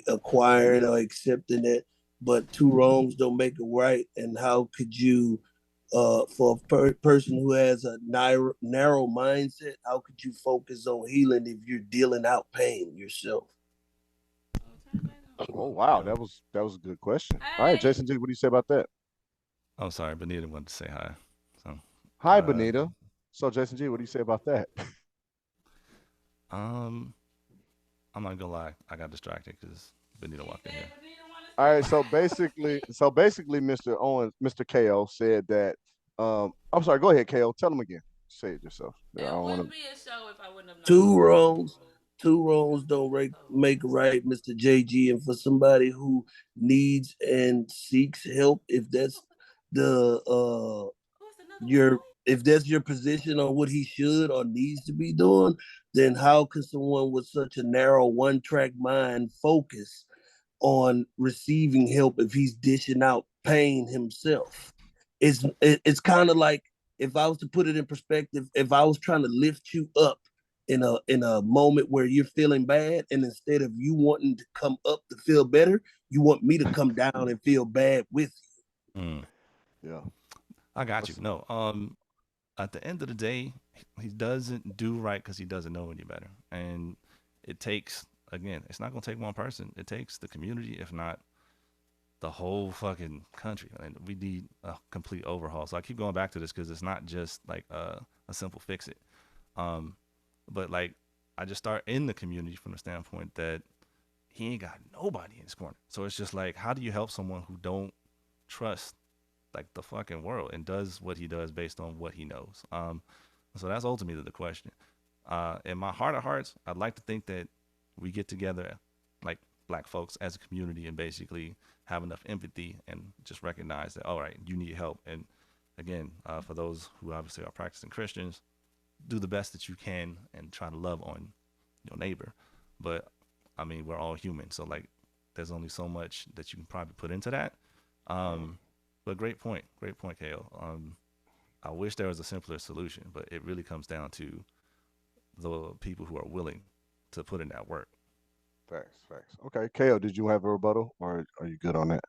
acquiring or accepting it. But two wrongs don't make it right. And how could you, for a person who has a narrow mindset, how could you focus on healing if you're dealing out pain yourself? Oh wow, that was a good question. All right, Jason G, what do you say about that? I'm sorry, Benita wanted to say hi. So hi, Benita. So Jason G, what do you say about that? I'm not gonna lie, I got distracted because Benita walked in here. All right, so basically, Mr. KO said that. I'm sorry. Go ahead, KO. Tell him again. Say it yourself. I don't want to. Be a show if I wouldn't have known. Two wrongs don't make right, Mr. JG. And for somebody who needs and seeks help, if that's if that's your position on what he should or needs to be doing, then how can someone with such a narrow one-track mind focus on receiving help if he's dishing out pain himself? It's kind of like, if I was to put it in perspective, if I was trying to lift you up in a moment where you're feeling bad, and instead of you wanting to come up to feel better, you want me to come down and feel bad with you. Yeah, I got you. No, at the end of the day, he doesn't do right because he doesn't know any better. And it takes, again, it's not going to take one person. It takes the community, if not the whole fucking country. And we need a complete overhaul. So I keep going back to this because it's not just like a simple fix it. But like, I just start in the community from the standpoint that he ain't got nobody in his corner. So it's just like, how do you help someone who don't trust like the fucking world and does what he does based on what he knows. So that's ultimately the question. In my heart of hearts, I'd like to think that we get together like black folks as a community and basically have enough empathy and just recognize that, all right, you need help. And again, for those who obviously are practicing Christians, do the best that you can and try to love on your neighbor. But I mean, we're all human, so like, there's only so much that you can probably put into that. But great point, KO. I wish there was a simpler solution, but it really comes down to the people who are willing to put in that work. Facts. Okay, KO, did you have a rebuttal, or are you good on that?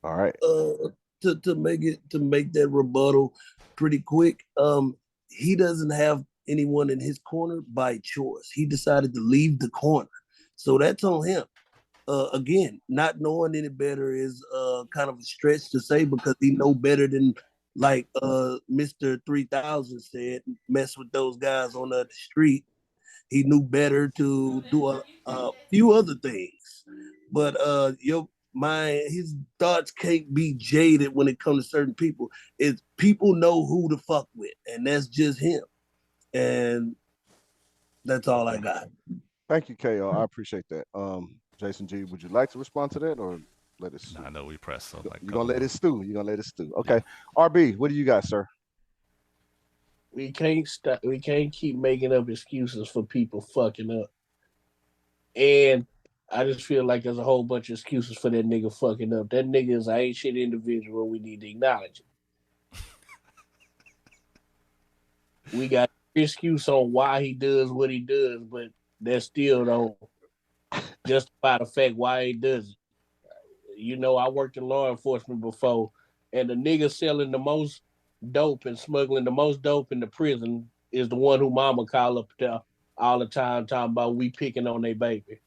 All right. To make that rebuttal pretty quick, he doesn't have anyone in his corner by choice. He decided to leave the corner, so that's on him. Again, not knowing any better is kind of a stretch to say, because he know better than, like Mr. 3000 said, mess with those guys on the street. He knew better to do a few other things, but his thoughts can't be jaded when it comes to certain people. It's people know who to fuck with, and that's just him. And that's all I got. Thank you, KO. I appreciate that. Jason G, would you like to respond to that, or let it stew? I know we pressed, so like, you're gonna let it stew. Okay. RB, what do you got, sir? We can't stop. We can't keep making up excuses for people fucking up. And I just feel like there's a whole bunch of excuses for that nigga fucking up. That nigga is an ain't shit individual. We need to acknowledge it. We got an excuse on why he does what he does, but that still don't justify the fact why he does it. You know, I worked in law enforcement before, and the nigga selling the most dope and smuggling the most dope in the prison is the one who mama call up there all the time talking about we picking on their baby.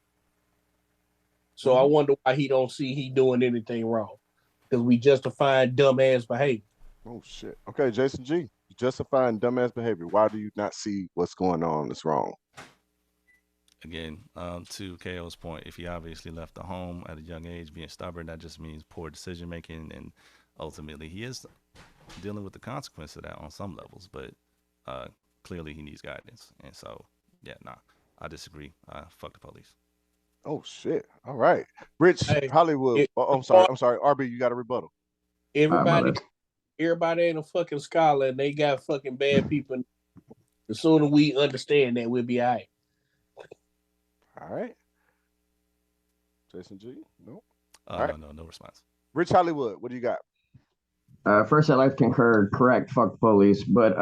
So I wonder why he don't see he doing anything wrong, because we justifying dumbass behavior. Oh shit. Okay, Jason G, justifying dumbass behavior. Why do you not see what's going on that's wrong? Again, to KO's point, if he obviously left the home at a young age being stubborn, that just means poor decision making, and ultimately he is dealing with the consequence of that on some levels, but clearly he needs guidance. And so, yeah, I disagree. Fuck the police. Oh shit. All right. Rich Hollywood. I'm sorry. RB, you got a rebuttal. Everybody ain't a fucking scholar, and they got fucking bad people. The sooner we understand that, we'll be all right. All right. Jason G? No. No response. Rich Hollywood, what do you got? First, I'd like to concur. Correct. Fuck the police. But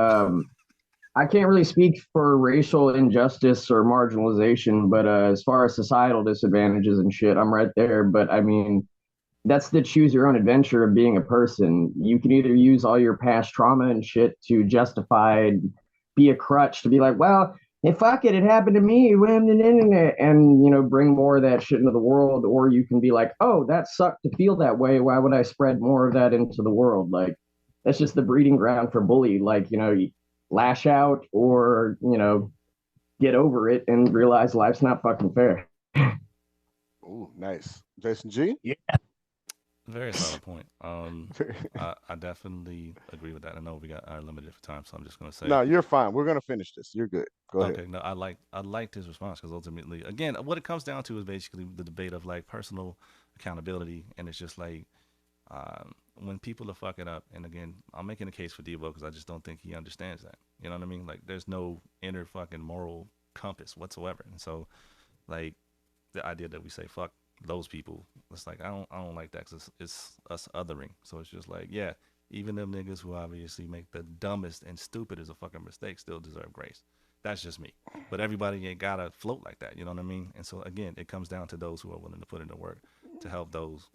I can't really speak for racial injustice or marginalization. But as far as societal disadvantages and shit, I'm right there. But I mean, that's the choose your own adventure of being a person. You can either use all your past trauma and shit to justify, be a crutch to be like, well, hey, fuck it, it happened to me, and bring more of that shit into the world. Or you can be like, oh, that sucked to feel that way. Why would I spread more of that into the world? Like, that's just the breeding ground for bully. Like, you lash out or get over it and realize life's not fucking fair. Ooh, nice. Jason G? Yeah. Very solid point. I definitely agree with that. I know we got our limited for time, so I'm just going to say. No, you're fine. We're going to finish this. You're good. Go ahead. Okay. No, I liked his response, because ultimately, again, what it comes down to is basically the debate of like personal accountability, and it's just like when people are fucking up. And again, I'm making a case for Debo because I just don't think he understands that. You know what I mean? Like, there's no inner fucking moral compass whatsoever, and so like the idea that we say fuck those people, it's like I don't like that, because it's us othering. So it's just like, yeah, even them niggas who obviously make the dumbest and stupidest of fucking mistakes still deserve grace. That's just me. But everybody ain't gotta float like that, you know what I mean? And so again, it comes down to those who are willing to put in the work to help those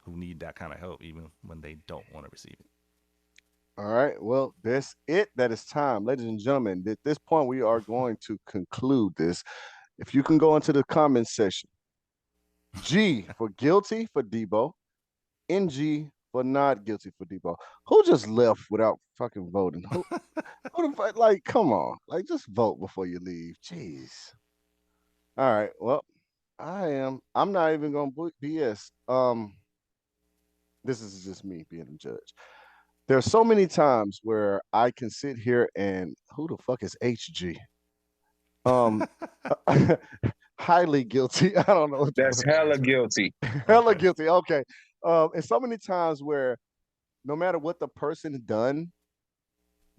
who need that kind of help, even when they don't want to receive it. All right. Well, that's it. That is time. Ladies and gentlemen, at this point, we are going to conclude this. If you can go into the comment section, G for guilty for Debo, NG for not guilty for Debo. Who just left without fucking voting? Who the fuck? Like, come on. Like, just vote before you leave. Jeez. All right. Well, I'm not even gonna BS. this is just me being a judge. There's so many times where I can sit here and who the fuck is HG? Um, highly guilty. I don't know what the That's fuck. hella guilty. Hella guilty. Okay. And so many times where no matter what the person done,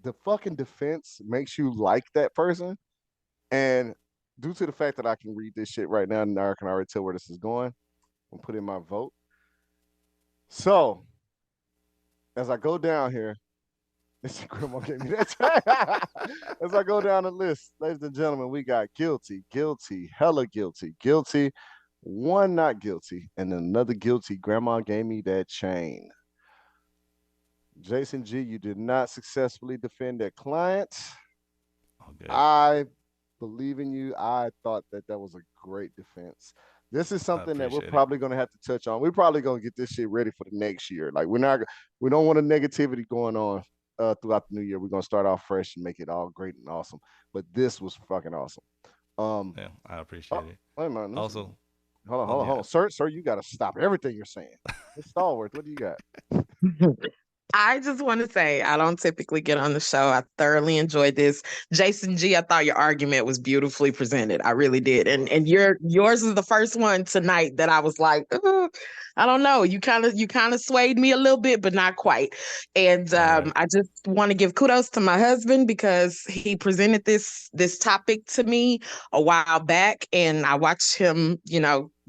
the fucking defense makes you like that person. And due to the fact that I can read this shit right now and I can already tell where this is going, I'm putting my vote. So as I go down here, this grandma gave me that. As I go down the list, ladies and gentlemen, we got guilty, guilty, hella guilty, guilty, one not guilty, and then another guilty. Grandma gave me that chain. Jason G, you did not successfully defend that client. Okay. I believe in you. I thought that that was a great defense. This is something that we're appreciate it. probably going to have to touch on. We're probably going to get this shit ready for the next year. Like we don't want a negativity going on throughout the new year. We're going to start off fresh and make it all great and awesome. But this was fucking awesome. Yeah, I appreciate it. Wait a minute. Also, hold on. Sir, you got to stop everything you're saying. It's Stallworth, what do you got? I just want to say I don't typically get on the show. I thoroughly enjoyed this. Jason G, I thought your argument was beautifully presented. I really did. And yours is the first one tonight that I was like, I don't know. You kind of swayed me a little bit, but not quite. And I just want to give kudos to my husband because he presented this topic to me a while back, and I watched him,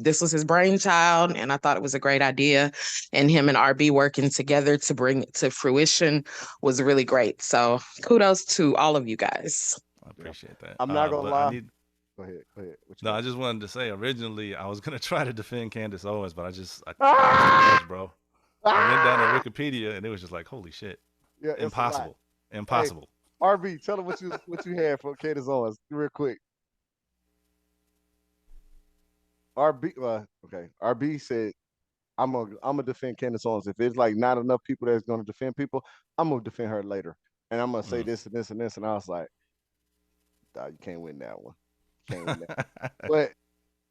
this was his brainchild, and I thought it was a great idea. And him and RB working together to bring it to fruition was really great. So kudos to all of you guys. I appreciate that. I'm not gonna lie. Go ahead. No, I just wanted to say originally I was gonna try to defend Candace Owens, but I was too much, bro. I went down to Wikipedia and it was just like, holy shit. Yeah, impossible. Impossible. Hey, RB, tell them what you had for Candace Owens real quick. RB, okay. RB said, I'm gonna defend Candace Owens. If it's like not enough people that's gonna defend people, I'm gonna defend her later. And I'm gonna say this and this and this. And I was like, you can't win that one. You can't win that. But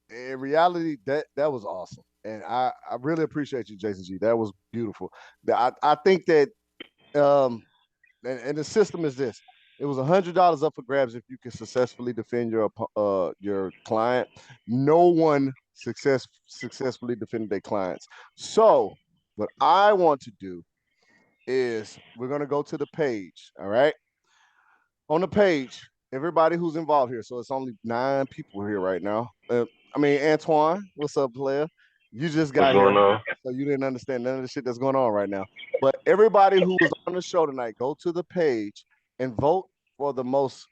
in reality, that was awesome. And I really appreciate you, Jason G. That was beautiful. I think that and the system is this. It was $100 up for grabs if you can successfully defend your client. No one successfully defended their clients. So what I want to do is we're going to go to the page, all right? On the page, everybody who's involved here, so it's only 9 people here right now. Antoine, what's up, player? You just got here, so you didn't understand none of the shit that's going on right now. But everybody who was on the show tonight, go to the page and vote for the most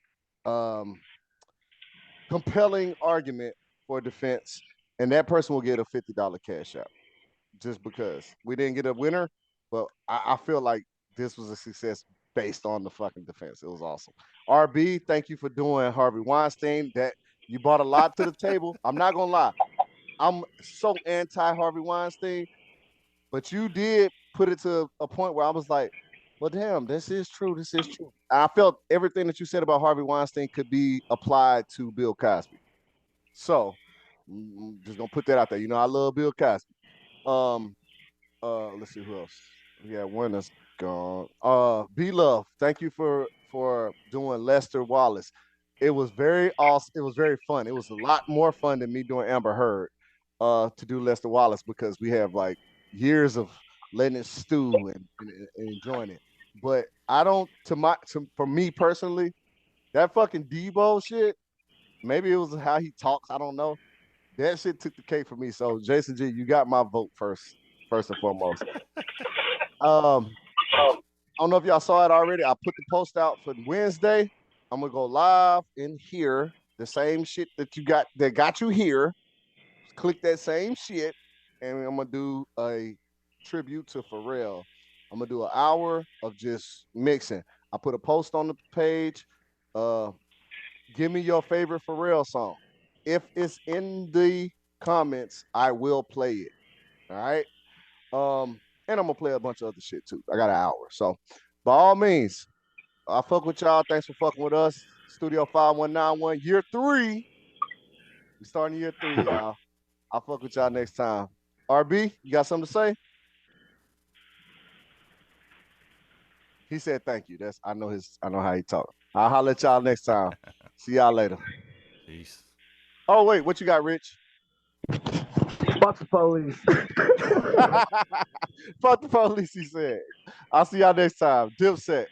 compelling argument for defense, and that person will get a $50 cash out. Just because we didn't get a winner, but I feel like this was a success based on the fucking defense. It was awesome. RB, thank you for doing Harvey Weinstein. That you brought a lot to the table. I'm not gonna lie. I'm so anti Harvey Weinstein, but you did put it to a point where I was like, well, damn, this is true. This is true. I felt everything that you said about Harvey Weinstein could be applied to Bill Cosby. So I'm just gonna put that out there. I love Bill Cosby. Let's see who else. We got one that's gone. B Love, thank you for doing Lester Wallace. It was very awesome. It was very fun. It was a lot more fun than me doing Amber Heard to do Lester Wallace because we have like years of letting it stew and enjoying it. But I don't for me personally, that fucking Debo shit, maybe it was how he talks, I don't know. That shit took the cake for me. So Jason G, you got my vote first and foremost. I don't know if y'all saw it already. I put the post out for Wednesday. I'm gonna go live in here. The same shit that got you here. Click that same shit, and I'm gonna do a tribute to Pharrell. I'm gonna do an hour of just mixing. I put a post on the page. Give me your favorite Pharrell song. If it's in the comments, I will play it. All right. And I'm gonna play a bunch of other shit too. I got an hour. So by all means, I fuck with y'all. Thanks for fucking with us. Studio 5191, year 3. We starting year 3, y'all. I'll fuck with y'all next time. RB, you got something to say? He said thank you. I know how he talk. I'll holler at y'all next time. See y'all later. Peace. Oh wait, what you got, Rich? Fuck the police. Fuck the police, he said. I'll see y'all next time. Dipset.